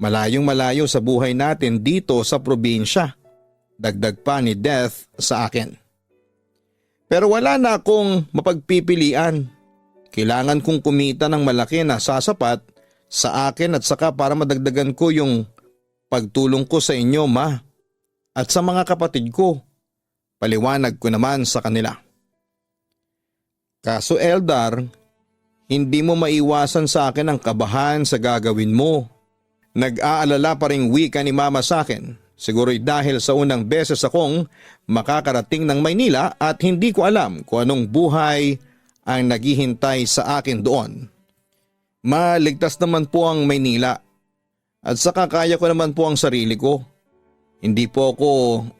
Malayong-malayo sa buhay natin dito sa probinsya. Dagdag pa ni Death sa akin. Pero wala na akong mapagpipilian. Kailangan kong kumita ng malaki na sasapat sa akin at saka para madagdagan ko yung pagtulong ko sa inyo, ma. At sa mga kapatid ko. Paliwanag ko naman sa kanila. Kaso Eldar, hindi mo maiwasan sa akin ang kabahan sa gagawin mo. Nag-aalala pa ring wika ni mama sa akin. Siguro'y dahil sa unang beses akong makakarating ng Maynila at hindi ko alam kung anong buhay ang naghihintay sa akin doon. Maligtas naman po ang Maynila at saka kaya ko naman po ang sarili ko. Hindi po ako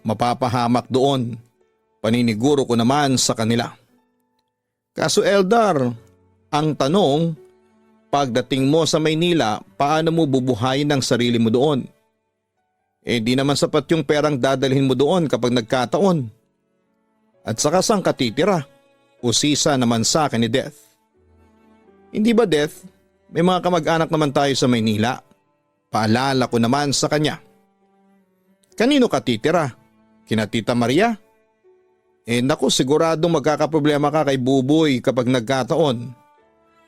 mapapahamak doon. Paniniguro ko naman sa kanila. Kaso Eldar, ang tanong, pagdating mo sa Maynila, paano mo bubuhayin ang sarili mo doon? Di naman sapat yung perang dadalhin mo doon kapag nagkataon. At saka saan ka titira? Usisa naman sa akin ni Death. Hindi ba Death? May mga kamag-anak naman tayo sa Maynila. Paalala ko naman sa kanya. Kanino ka titira? Kina Tita Maria? Naku, siguradong magkakaproblema ka kay Buboy kapag nagkataon.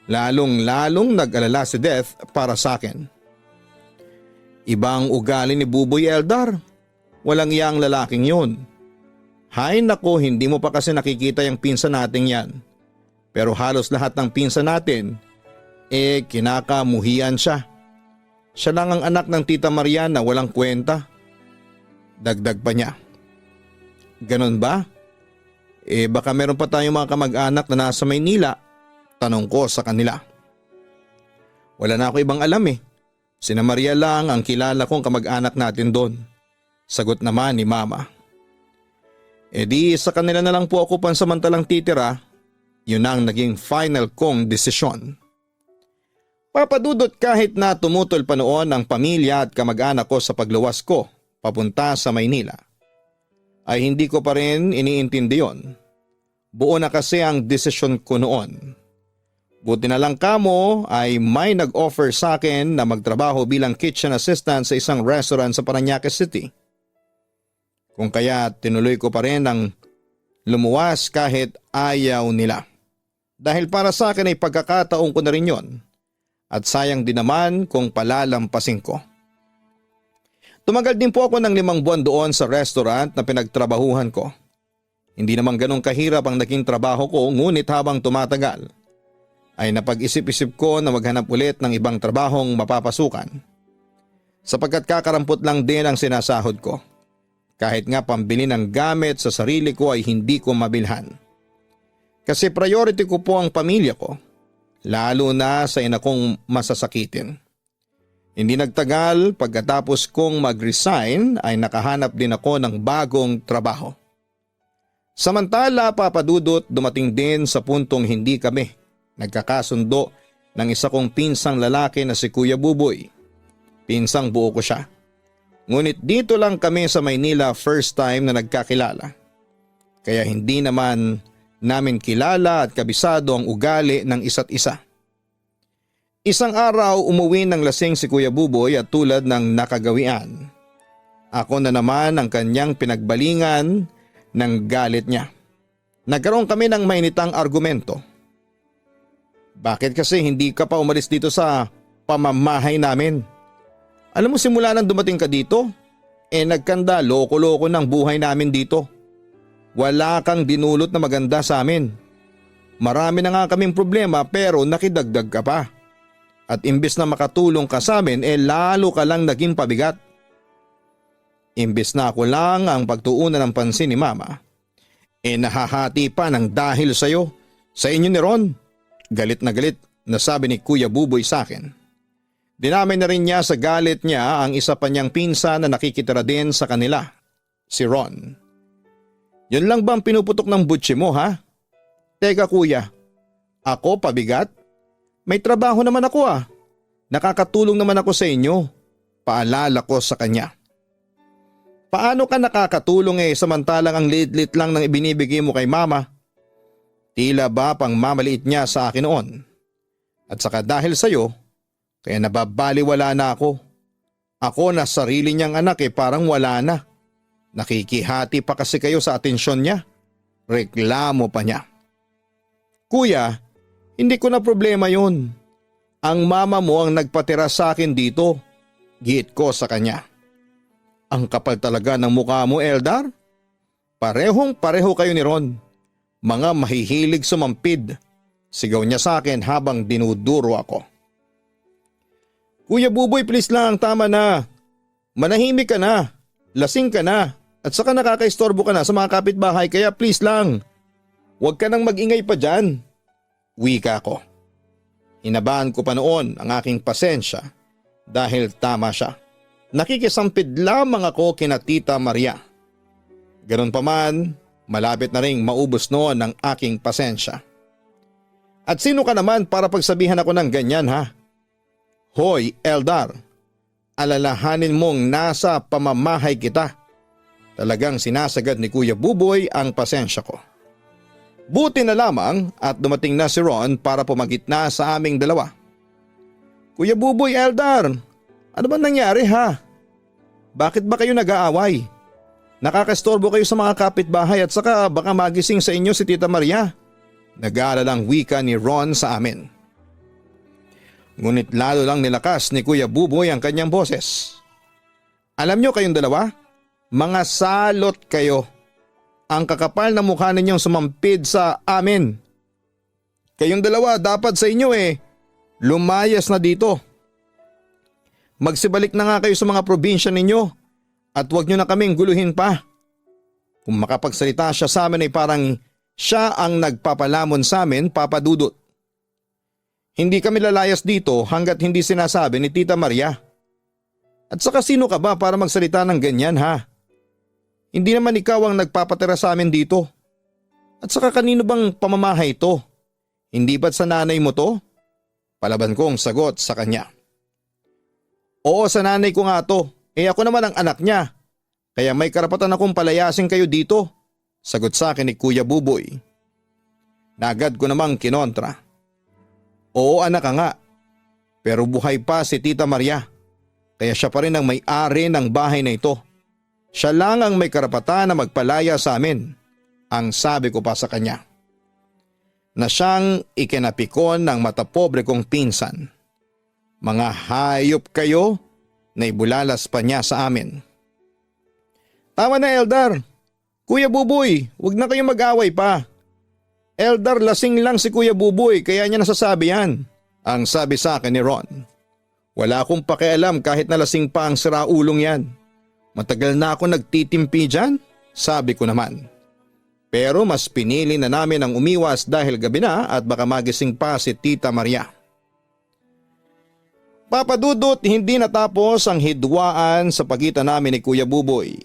Lalong nag-alala si Death para sa akin. Ibang ugali ni Buboy Eldar. Walang iyang lalaking yun. Hay nako, hindi mo pa kasi nakikita yung pinsan natin yan. Pero halos lahat ng pinsan natin, kinakamuhian siya. Siya lang ang anak ng Tita Maria na walang kwenta. Dagdag pa niya. Ganon ba? Baka meron pa tayong mga kamag-anak na nasa Maynila, tanong ko sa kanila. Wala na ako ibang alam Sina Maria lang ang kilala kong kamag-anak natin doon. Sagot naman ni Mama. Di sa kanila na lang po ako pansamantalang titira, yun ang naging final kong desisyon. Papadudot kahit na tumutol pa noon ang pamilya at kamag-anak ko sa pagluwas ko papunta sa Maynila, ay hindi ko pa rin iniintindi yon. Buo na kasi ang desisyon ko noon. Buti na lang kamo ay may nag-offer sa akin na magtrabaho bilang kitchen assistant sa isang restaurant sa Parañaque City. Kung kaya tinuloy ko pa rin ang lumuwas kahit ayaw nila. Dahil para sa akin ay pagkakataon ko na rin yon. At sayang din naman kung palalampasin ko. Tumagal din po ako ng 5 buwan doon sa restaurant na pinagtrabahuhan ko. Hindi naman ganong kahirap ang naging trabaho ko, ngunit habang tumatagal ay napag-isip-isip ko na maghanap ulit ng ibang trabahong mapapasukan. Sapagkat kakarampot lang din ang sinasahod ko. Kahit nga pambili ng gamit sa sarili ko ay hindi ko mabilhan. Kasi priority ko po ang pamilya ko, lalo na sa ina kong masasakitin. Hindi nagtagal, pagkatapos kong mag-resign ay nakahanap din ako ng bagong trabaho. Samantala, Papadudot, dumating din sa puntong hindi kami nagkakasundo ng isa kong pinsang lalaki na si Kuya Buboy. Pinsang buo ko siya. Ngunit dito lang kami sa Maynila first time na nagkakilala. Kaya hindi naman namin kilala at kabisado ang ugali ng isa't isa. Isang araw umuwi ng lasing si Kuya Buboy at tulad ng nakagawian. Ako na naman ang kanyang pinagbalingan ng galit niya. Nagkaroon kami ng mainitang argumento. Bakit kasi hindi ka pa umalis dito sa pamamahay namin? Alam mo, simula nang dumating ka dito, nagkanda loko-loko ng buhay namin dito. Wala kang dinulot na maganda sa amin. Marami na nga kaming problema pero nakidagdag ka pa. At imbes na makatulong ka sa amin, lalo ka lang naging pabigat. Imbes na ako lang ang pagtuunan ng pansin ni Mama, nahahati pa ng dahil sa'yo, sa inyo ni Ron. Galit na sabi ni Kuya Buboy sa akin. Dinamay na rin niya sa galit niya ang isa pa niyang pinsan na nakikitira din sa kanila, si Ron. Yun lang ba ang pinuputok ng butsi mo, ha? Teka kuya, ako pabigat? May trabaho naman ako Nakakatulong naman ako sa inyo. Paalala ko sa kanya. Paano ka nakakatulong samantalang ang liit-liit lang ng ibinibigay mo kay Mama? Tila ba pang mamaliit niya sa akin noon? At saka dahil sa'yo, kaya nababaliwala na ako. Ako na sarili niyang anak parang wala na. Nakikihati pa kasi kayo sa atensyon niya. Reklamo pa niya. Kuya, hindi ko na problema yun. Ang mama mo ang nagpatira sa akin dito. Giit ko sa kanya. Ang kapal talaga ng mukha mo, Eldar. Parehong-pareho kayo ni Ron. Mga mahihilig sumampid. Sigaw niya sa akin habang dinuduro ako. Kuya Buboy, please lang, tama na. Manahimik ka na. Lasing ka na. At saka nakakaistorbo ka na sa mga kapitbahay kaya please lang. Huwag ka nang mag-ingay pa dyan. Wika ko. Hinabaan ko pa noon ang aking pasensya dahil tama siya. Nakikisampid lamang ako kina Tita Maria. Ganon pa man, malapit na ring maubos noon ang aking pasensya. At sino ka naman para pagsabihan ako ng ganyan, ha? Hoy, Eldar, alalahanin mong nasa pamamahay kita. Talagang sinasagad ni Kuya Buboy ang pasensya ko. Buti na lamang at dumating na si Ron para pumagitna sa aming dalawa. Kuya Buboy, Eldar, ano ba nangyari, ha? Bakit ba kayo nag-aaway? Nakakastorbo kayo sa mga kapitbahay at saka baka magising sa inyo si Tita Maria. Nag-aalalang wika ni Ron sa amin. Ngunit lalo lang nilakas ni Kuya Buboy ang kanyang boses. Alam nyo kayong dalawa? Mga salot kayo. Ang kakapal na mukha ninyong sumampid sa amin. Kayong dalawa dapat sa inyo lumayas na dito. Magsibalik na nga kayo sa mga probinsya ninyo at huwag nyo na kaming guluhin pa. Kung makapagsalita siya sa amin ay parang siya ang nagpapalamon sa amin, Papa Dudut. Hindi kami lalayas dito hanggat hindi sinasabi ni Tita Maria. At saka sino ka ba para magsalita ng ganyan ha? Hindi naman ikaw ang nagpapatira sa amin dito. At saka kanino bang pamamahay ito? Hindi ba't sa nanay mo to? Palaban kong sagot sa kanya. Oo, sa nanay ko nga to. Ako naman ang anak niya. Kaya may karapatan akong palayasin kayo dito. Sagot sa akin ni Kuya Buboy. Nagad ko namang kinontra. Oo anak ka nga. Pero buhay pa si Tita Maria. Kaya siya pa rin ang may-ari ng bahay na ito. Siya lang ang may karapatan na magpalaya sa amin. Ang sabi ko pa sa kanya. Na siyang ikinapikon ng matapobre kong pinsan. Mga hayop kayo na ibulalas pa niya sa amin. Tama na Eldar. Kuya Buboy, wag na kayong mag-away pa. Eldar, lasing lang si Kuya Buboy kaya niya nasasabi yan. Ang sabi sa akin ni Ron. Wala akong pakialam kahit na lasing pa ang siraulong yan. Matagal na ako nagtitimpi dyan, sabi ko naman. Pero mas pinili na namin ang umiwas dahil gabi na at baka magising pa si Tita Maria. Papa Dudut, hindi natapos ang hidwaan sa pagitan namin ni Kuya Buboy.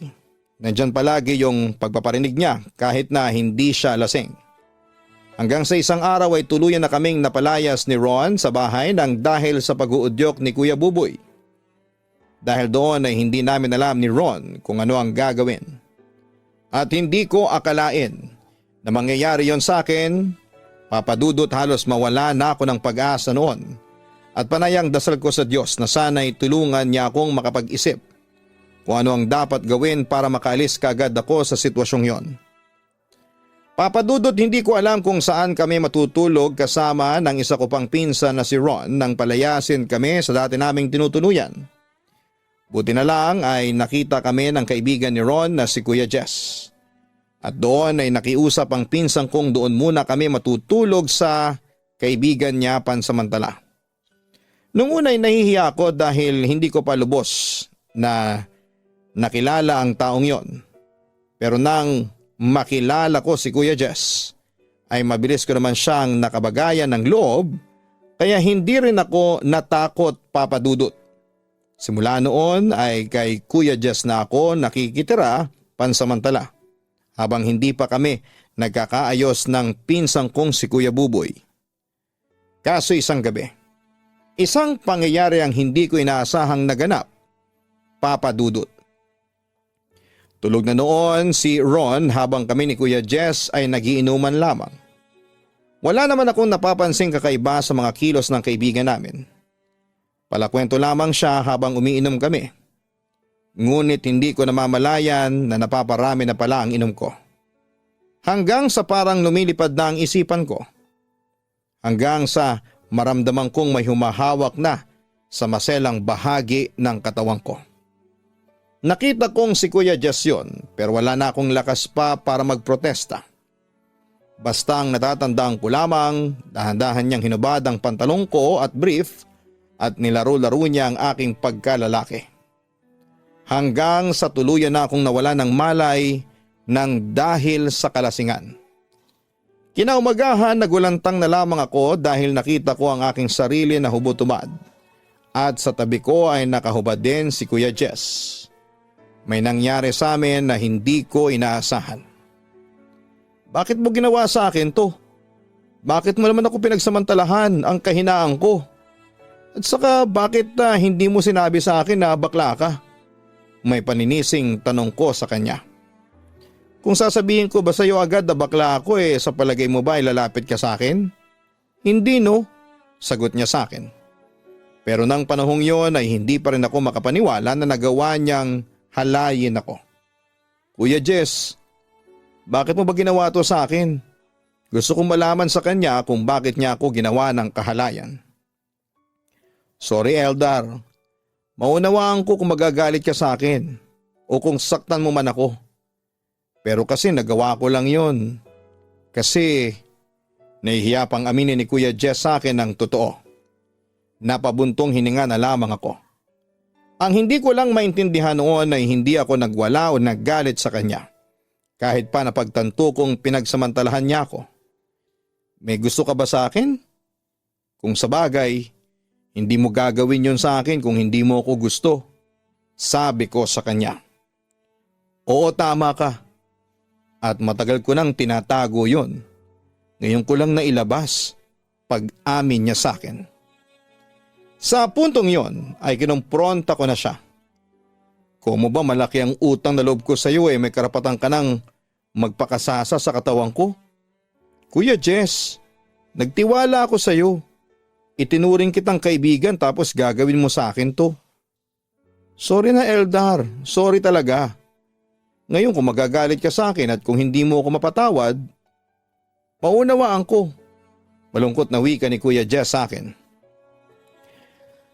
Nandyan palagi yung pagpaparinig niya kahit na hindi siya lasing. Hanggang sa isang araw ay tuluyan na kaming napalayas ni Ron sa bahay nang dahil sa pag-uudyok ni Kuya Buboy. Dahil doon ay hindi namin alam ni Ron kung ano ang gagawin. At hindi ko akalain na mangyayari yon sa akin. Papa Dudut, halos mawala na ako ng pag-asa noon. At panayang dasal ko sa Diyos na sana'y tulungan niya akong makapag-isip kung ano ang dapat gawin para makaalis kaagad ako sa sitwasyong yon. Papa Dudut, hindi ko alam kung saan kami matutulog kasama ng isa ko pang pinsan na si Ron nang palayasin kami sa dati naming tinutuluyan. Buti na lang ay nakita kami ng kaibigan ni Ron na si Kuya Jess. At doon ay nakiusap ang pinsan kong doon muna kami matutulog sa kaibigan niya pansamantala. Nung una ay nahihiya ako dahil hindi ko pa lubos na nakilala ang taong yon. Pero nang makilala ko si Kuya Jess, ay mabilis ko naman siyang nakabagayan ng loob kaya hindi rin ako natakot, Papa Dudut. Simula noon ay kay Kuya Jess na ako nakikitira pansamantala habang hindi pa kami nagkakaayos ng pinsang kong si Kuya Buboy. Kaso isang gabi, isang pangyayari ang hindi ko inaasahang naganap, Papa Dudut. Tulog na noon si Ron habang kami ni Kuya Jess ay nagiinuman lamang. Wala naman akong napapansing kakaiba sa mga kilos ng kaibigan namin. Palakwento lamang siya habang umiinom kami. Ngunit hindi ko namamalayan na napaparami na pala ang inom ko. Hanggang sa parang lumilipad na ang isipan ko. Hanggang sa maramdaman kong may humahawak na sa maselang bahagi ng katawan ko. Nakita kong si Kuya Jess yun pero wala na akong lakas pa para magprotesta. Basta ang natatandaan ko lamang, dahan-dahan niyang hinubad ang pantalong ko at brief at nilaro-laro niya ang aking pagkalalaki. Hanggang sa tuluyan na akong nawala ng malay nang dahil sa kalasingan. Kinaumagahan nagulantang na lamang ako dahil nakita ko ang aking sarili na hubot-tubad at sa tabi ko ay nakahubad din si Kuya Jess. May nangyari sa amin na hindi ko inaasahan. Bakit mo ginawa sa akin to? Bakit mo naman ako pinagsamantalahan ang kahinaan ko? At saka bakit hindi mo sinabi sa akin na bakla ka? May paninising tanong ko sa kanya. Kung sasabihin ko ba sa iyo agad na bakla ako sa palagay mo ba ay lalapit ka sa akin? Hindi no, sagot niya sa akin. Pero nang panahong yon ay hindi pa rin ako makapaniwala na nagawa niyang halayin ako. Kuya Jess, bakit mo ba ginawa to sa akin? Gusto kong malaman sa kanya kung bakit niya ako ginawa ng kahalayan. Sorry Eldar, maunawaan ko kung magagalit ka sa akin o kung saktan mo man ako. Pero kasi nagawa ko lang yon. Kasi nahihiya pang aminin ni Kuya Jess sa akin ng totoo. Napabuntong hininga na lamang ako. Ang hindi ko lang maintindihan noon ay hindi ako nagwala o naggalit sa kanya. Kahit pa napagtanto kong pinagsamantalahan niya ako. May gusto ka ba sa akin? Kung sa bagay, hindi mo gagawin yon sa akin kung hindi mo ako gusto. Sabi ko sa kanya. Oo, tama ka. At matagal ko nang tinatago yon. Ngayon ko lang nailabas pag-amin niya sa akin. Sa puntong yon ay kinumpronta ko na siya. Kung mo ba malaki ang utang na loob ko sa iyo may karapatan ka nang magpakasasa sa katawan ko? Kuya Jess, nagtiwala ako sa iyo. Itinuring kitang kaibigan tapos gagawin mo sa akin to. Sorry na Eldar, sorry talaga. Ngayon kung magagalit ka sa akin at kung hindi mo ako mapatawad, maunawaan ko. Malungkot na wika ni Kuya Jess sa akin.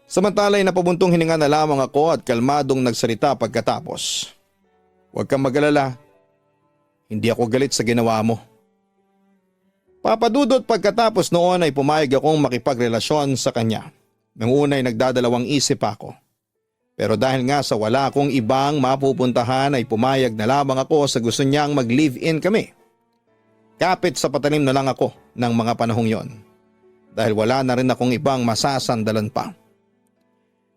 Samantala'y napabuntong hininga na lamang ako at kalmadong nagsalita pagkatapos. Huwag kang mag-alala. Hindi ako galit sa ginawa mo. Papadudot pagkatapos noon ay pumayag akong makipagrelasyon sa kanya. Nang una ay nagdadalawang isip ako. Pero dahil nga sa wala akong ibang mapupuntahan ay pumayag na lamang ako sa gusto niyang mag-live-in kami. Kapit sa patalim na lang ako ng mga panahong yon. Dahil wala na rin akong ibang masasandalan pa.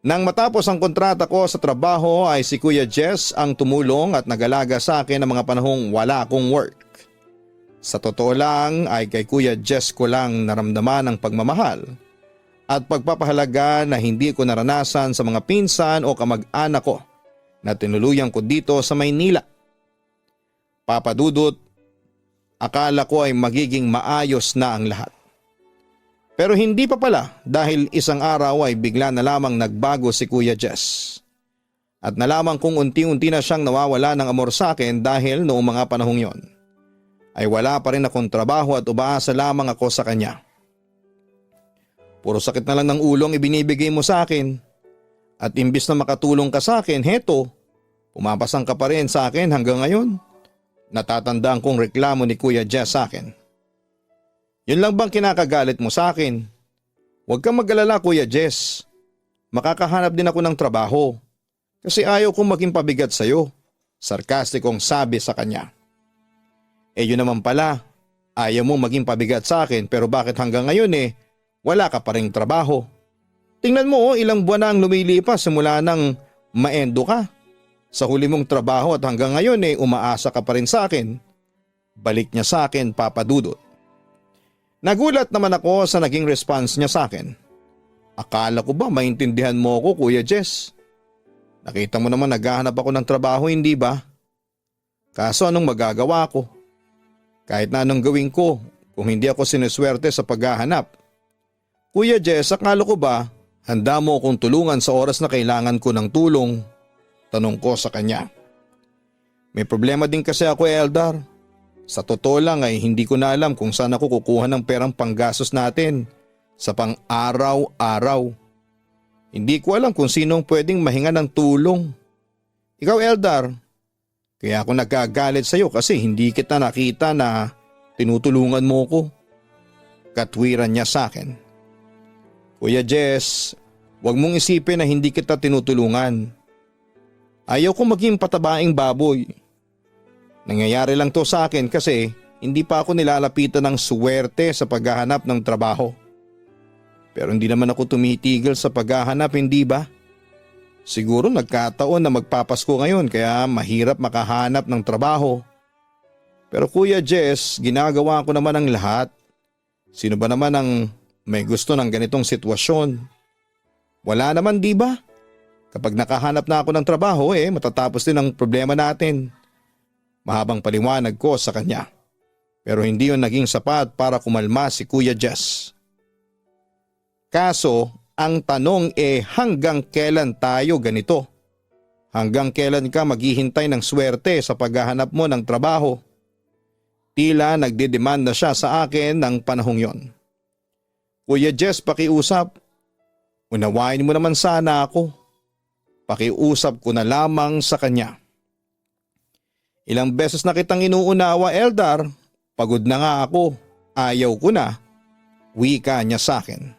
Nang matapos ang kontrata ko sa trabaho ay si Kuya Jess ang tumulong at nag-alaga sa akin ng mga panahong wala akong work. Sa totoo lang ay kay Kuya Jess ko lang naramdaman ang pagmamahal at pagpapahalaga na hindi ko naranasan sa mga pinsan o kamag-anak ko na tinuluyan ko dito sa Maynila. Papadudot, akala ko ay magiging maayos na ang lahat. Pero hindi pa pala dahil isang araw ay bigla na lamang nagbago si Kuya Jess. At nalaman kong unti-unti na siyang nawawala ng amor sa akin dahil noong mga panahong yon ay wala pa rin akong trabaho at umaasa lamang ako sa kanya. Puro sakit na lang ng ulo ang ibinibigay mo sa akin. At imbis na makatulong ka sa akin, heto, pumapasang ka pa rin sa akin hanggang ngayon. Natatandaan kong reklamo ni Kuya Jess sa akin. Yun lang bang kinakagalit mo sa akin? Huwag kang mag-alala Kuya Jess. Makakahanap din ako ng trabaho. Kasi ayaw kong maging pabigat sa'yo. Sarkastikong sabi sa kanya. Yun naman pala. Ayaw mong maging pabigat sa akin pero bakit hanggang ngayon wala ka pa ring trabaho? Tingnan mo ilang buwan na ang lumilipas simula nang maendo ka. Sa huli mong trabaho at hanggang ngayon umaasa ka pa rin sa akin. Balik niya sa akin papadudot. Nagulat naman ako sa naging response niya sa akin. Akala ko ba maintindihan mo ako Kuya Jess? Nakita mo naman naghahanap ako ng trabaho hindi ba? Kaso anong magagawa ko? Kahit na anong gawin ko kung hindi ako sinuswerte sa paghahanap. Kuya Jess, akala ko ba handa mo akong tulungan sa oras na kailangan ko ng tulong? Tanong ko sa kanya. May problema din kasi ako Eldar. Sa totoo lang ay hindi ko na alam kung saan ako kukuha ng perang panggastos natin sa pang-araw-araw. Hindi ko alam kung sinong pwedeng mahinga ng tulong. Ikaw Eldar, kaya ako nagkagalit sa iyo kasi hindi kita nakita na tinutulungan mo ko. Katwiran niya sa akin. Kuya Jess, huwag mong isipin na hindi kita tinutulungan. Ayaw ko maging patabaing baboy. Nangyayari lang to sa akin kasi hindi pa ako nilalapitan ng suwerte sa paghahanap ng trabaho. Pero hindi naman ako tumitigil sa paghahanap, hindi ba? Siguro nagkataon na magpapasko ngayon kaya mahirap makahanap ng trabaho. Pero Kuya Jess, ginagawa ko naman ang lahat. Sino ba naman ang may gusto ng ganitong sitwasyon? Wala naman, di ba? Kapag nakahanap na ako ng trabaho matatapos din ang problema natin. Mahabang paliwanag ko sa kanya. Pero hindi yun naging sapat para kumalma si Kuya Jess. Kaso ang tanong hanggang kailan tayo ganito? Hanggang kailan ka maghihintay ng swerte sa paghahanap mo ng trabaho? Tila nagdidemand na siya sa akin ng panahong yon. Kuya Jess, pakiusap. Unawain mo naman sana ako. Pakiusap ko na lamang sa kanya. Ilang beses na kitang inuunawa Eldar, pagod na nga ako, ayaw ko na, wika niya sa akin.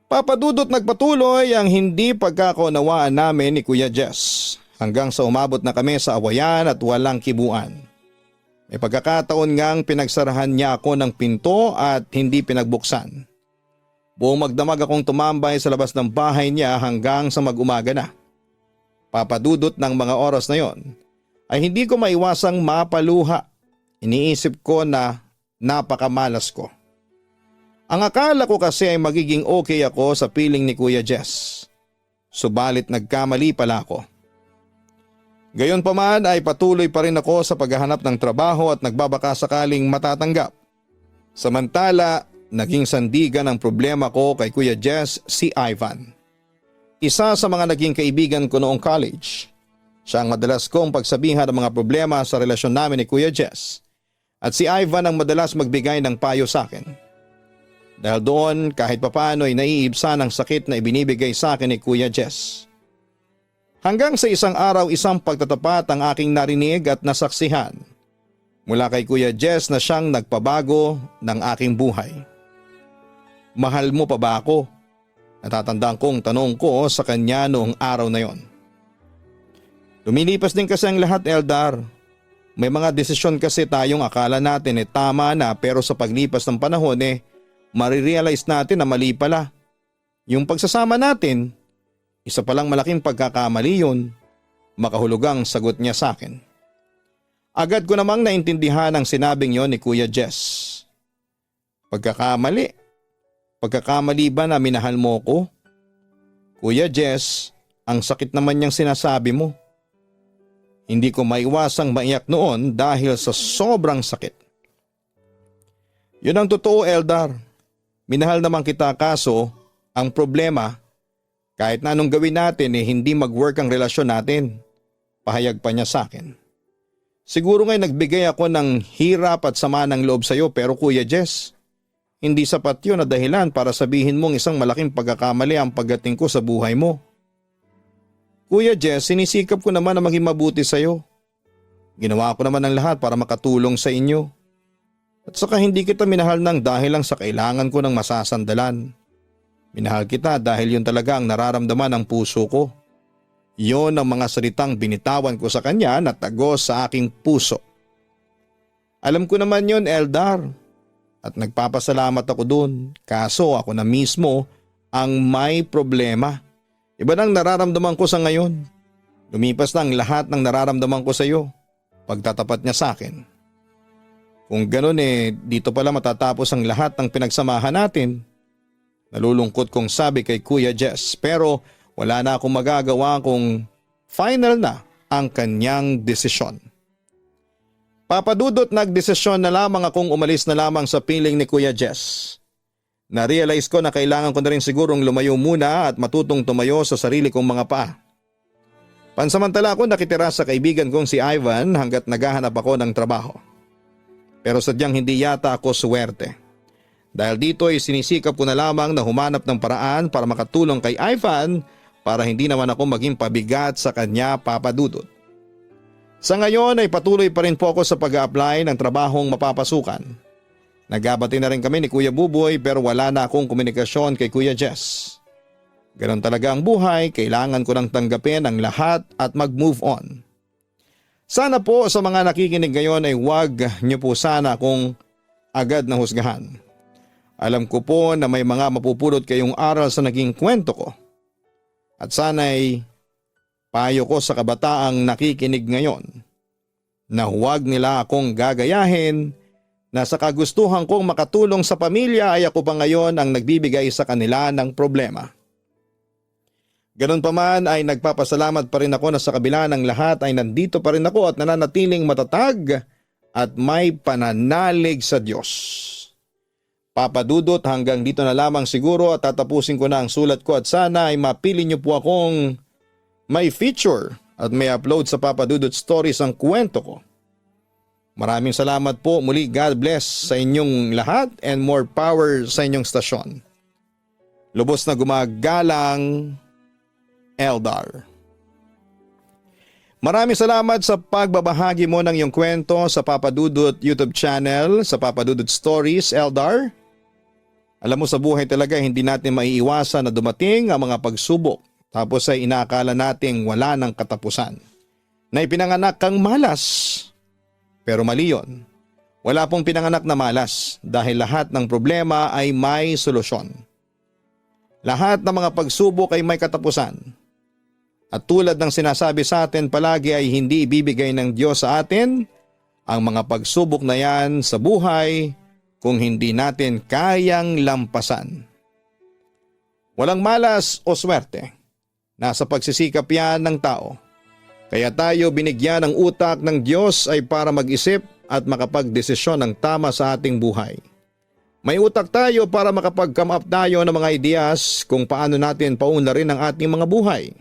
Papadudot nagpatuloy ang hindi pagkakaunawaan namin ni Kuya Jess hanggang sa umabot na kami sa awayan at walang kibuan. May pagkakataon ngang pinagsarahan niya ako ng pinto at hindi pinagbuksan. Buong magdamag akong tumambay sa labas ng bahay niya hanggang sa mag-umaga na. Papadudot ng mga oras na yon ay hindi ko maiwasang mapaluha. Iniisip ko na napakamalas ko. Ang akala ko kasi ay magiging okay ako sa piling ni Kuya Jess. Subalit nagkamali pala ako. Gayunpaman ay patuloy pa rin ako sa paghahanap ng trabaho at nagbabaka sakaling matatanggap. Samantala, naging sandigan ang problema ko kay Kuya Jess si Ivan. Isa sa mga naging kaibigan ko noong college. Siya ang madalas kong pagsabihan ng mga problema sa relasyon namin ni Kuya Jess. At si Ivan ang madalas magbigay ng payo sa akin. Dahil doon kahit papaano ay naiibsan ang sakit na ibinibigay sa akin ni Kuya Jess. Hanggang sa isang araw isang pagtatapat ang aking narinig at nasaksihan mula kay Kuya Jess na siyang nagpabago ng aking buhay. Mahal mo pa ba ako? Natatandaan kong tanong ko sa kanya noong araw na yon. Lumilipas din kasi ang lahat, Eldar. May mga desisyon kasi tayong akala natin tama na pero sa paglipas ng panahon marirealize natin na mali pala. Yung pagsasama natin, isa palang malaking pagkakamali yun. Makahulugang sagot niya sa akin. Agad ko namang naintindihan ang sinabing yon ni Kuya Jess. Pagkakamali? Pagkakamali ba na minahal mo ko? Kuya Jess, ang sakit naman niyang sinasabi mo. Hindi ko maiwasang maiyak noon dahil sa sobrang sakit. Yun ang totoo, Eldar. Minahal naman kita kaso ang problema kahit na anong gawin natin hindi mag-work ang relasyon natin. Pahayag pa niya sa akin. Siguro nga'y nagbigay ako ng hirap at sama ng loob sa iyo pero Kuya Jess, hindi sapat yun na dahilan para sabihin mong isang malaking pagkakamali ang pagdating ko sa buhay mo. Kuya Jess, sinisikap ko naman na maging mabuti sa iyo. Ginawa ko naman ang lahat para makatulong sa inyo. At saka hindi kita minahal ng dahil lang sa kailangan ko ng masasandalan. Minahal kita dahil yun talaga ang nararamdaman ng puso ko. Yon ang mga salitang binitawan ko sa kanya na tagos sa aking puso. Alam ko naman yon, Eldar. At nagpapasalamat ako dun. Kaso ako na mismo ang may problema. Iba nang nararamdaman ko sa ngayon. Lumipas na ang lahat ng nararamdaman ko sa iyo. Pagtatapat niya sa akin. Kung ganun dito pala matatapos ang lahat ng pinagsamahan natin. Nalulungkot kong sabi kay Kuya Jess pero wala na akong magagawa kung final na ang kanyang desisyon. Papadudot nagdesisyon na lamang akong umalis na lamang sa piling ni Kuya Jess. Na-realize ko na kailangan ko na rin sigurong lumayo muna at matutong tumayo sa sarili kong mga paa. Pansamantala ako nakitira sa kaibigan kong si Ivan hanggat naghahanap ako ng trabaho. Pero sadyang hindi yata ako suwerte. Dahil dito ay sinisikap ko na lamang na humanap ng paraan para makatulong kay Ivan para hindi naman ako maging pabigat sa kanya, Papadudot. Sa ngayon ay patuloy pa rin po ako sa pag-a-apply ng trabahong mapapasukan. Nagabati na rin kami ni Kuya Buboy pero wala na akong komunikasyon kay Kuya Jess. Ganon talaga ang buhay, kailangan ko nang tanggapin ang lahat at mag-move on. Sana po sa mga nakikinig ngayon ay huwag niyo po sana akong agad na husgahan. Alam ko po na may mga mapupulot kayong aral sa naging kwento ko. At sana'y payo ko sa kabataang nakikinig ngayon na huwag nila akong gagayahin na sa kagustuhan kong makatulong sa pamilya ay ako pa ngayon ang nagbibigay sa kanila ng problema. Ganon pa man ay nagpapasalamat pa rin ako na sa kabila ng lahat ay nandito pa rin ako at nananatiling matatag at may pananalig sa Diyos. Papadudot hanggang dito na lamang siguro at tatapusin ko na ang sulat ko at sana ay mapili niyo po akong may feature at may upload sa Papadudot Stories ang kwento ko. Maraming salamat po muli. God bless sa inyong lahat and more power sa inyong stasyon. Lubos na gumagalang, Eldar. Maraming salamat sa pagbabahagi mo ng iyong kwento sa Papadudot YouTube channel, sa Papadudot Stories, Eldar. Alam mo sa buhay talaga hindi natin maiiwasan na dumating ang mga pagsubok. tapos ay inaakala nating wala ng katapusan. Na ipinanganak kang malas. Pero mali yun. Wala pong pinanganak na malas dahil lahat ng problema ay may solusyon. Lahat ng mga pagsubok ay may katapusan. At tulad ng sinasabi sa atin palagi ay hindi ibibigay ng Diyos sa atin ang mga pagsubok na yan sa buhay kung hindi natin kayang lampasan. Walang malas o swerte. Nasa pagsisikap yan ng tao. Kaya tayo binigyan ng utak ng Diyos ay para mag-isip at makapagdesisyon ng tama sa ating buhay. May utak tayo para makapag-come up tayo ng mga ideas kung paano natin paunlarin ang ating mga buhay.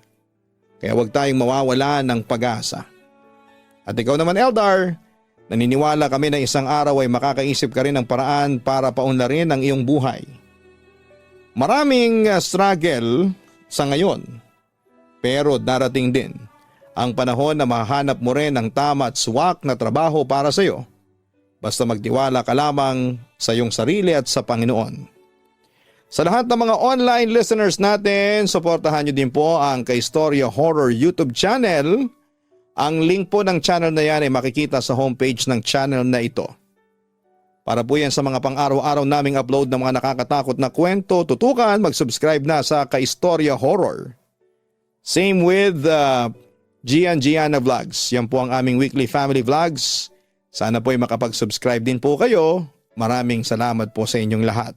Kaya huwag tayong mawawala ng pag-asa. At ikaw naman, Eldar, naniniwala kami na isang araw ay makakaisip ka rin ng paraan para paunlarin ang iyong buhay. Maraming struggle sa ngayon, pero darating din ang panahon na mahanap mo rin ang tama at swak na trabaho para sa iyo. Basta magtiwala ka lamang sa iyong sarili at sa Panginoon. Sa lahat ng mga online listeners natin, suportahan niyo din po ang Kaistorya Horror YouTube channel. Ang link po ng channel na yan ay makikita sa homepage ng channel na ito. Para po yan sa mga pang-araw-araw naming upload ng mga nakakatakot na kwento, tutukan, mag-subscribe na sa Kaistorya Horror. Same with Gianna Vlogs. Yan po ang aming weekly family vlogs. Sana po ay makapag-subscribe din po kayo. Maraming salamat po sa inyong lahat.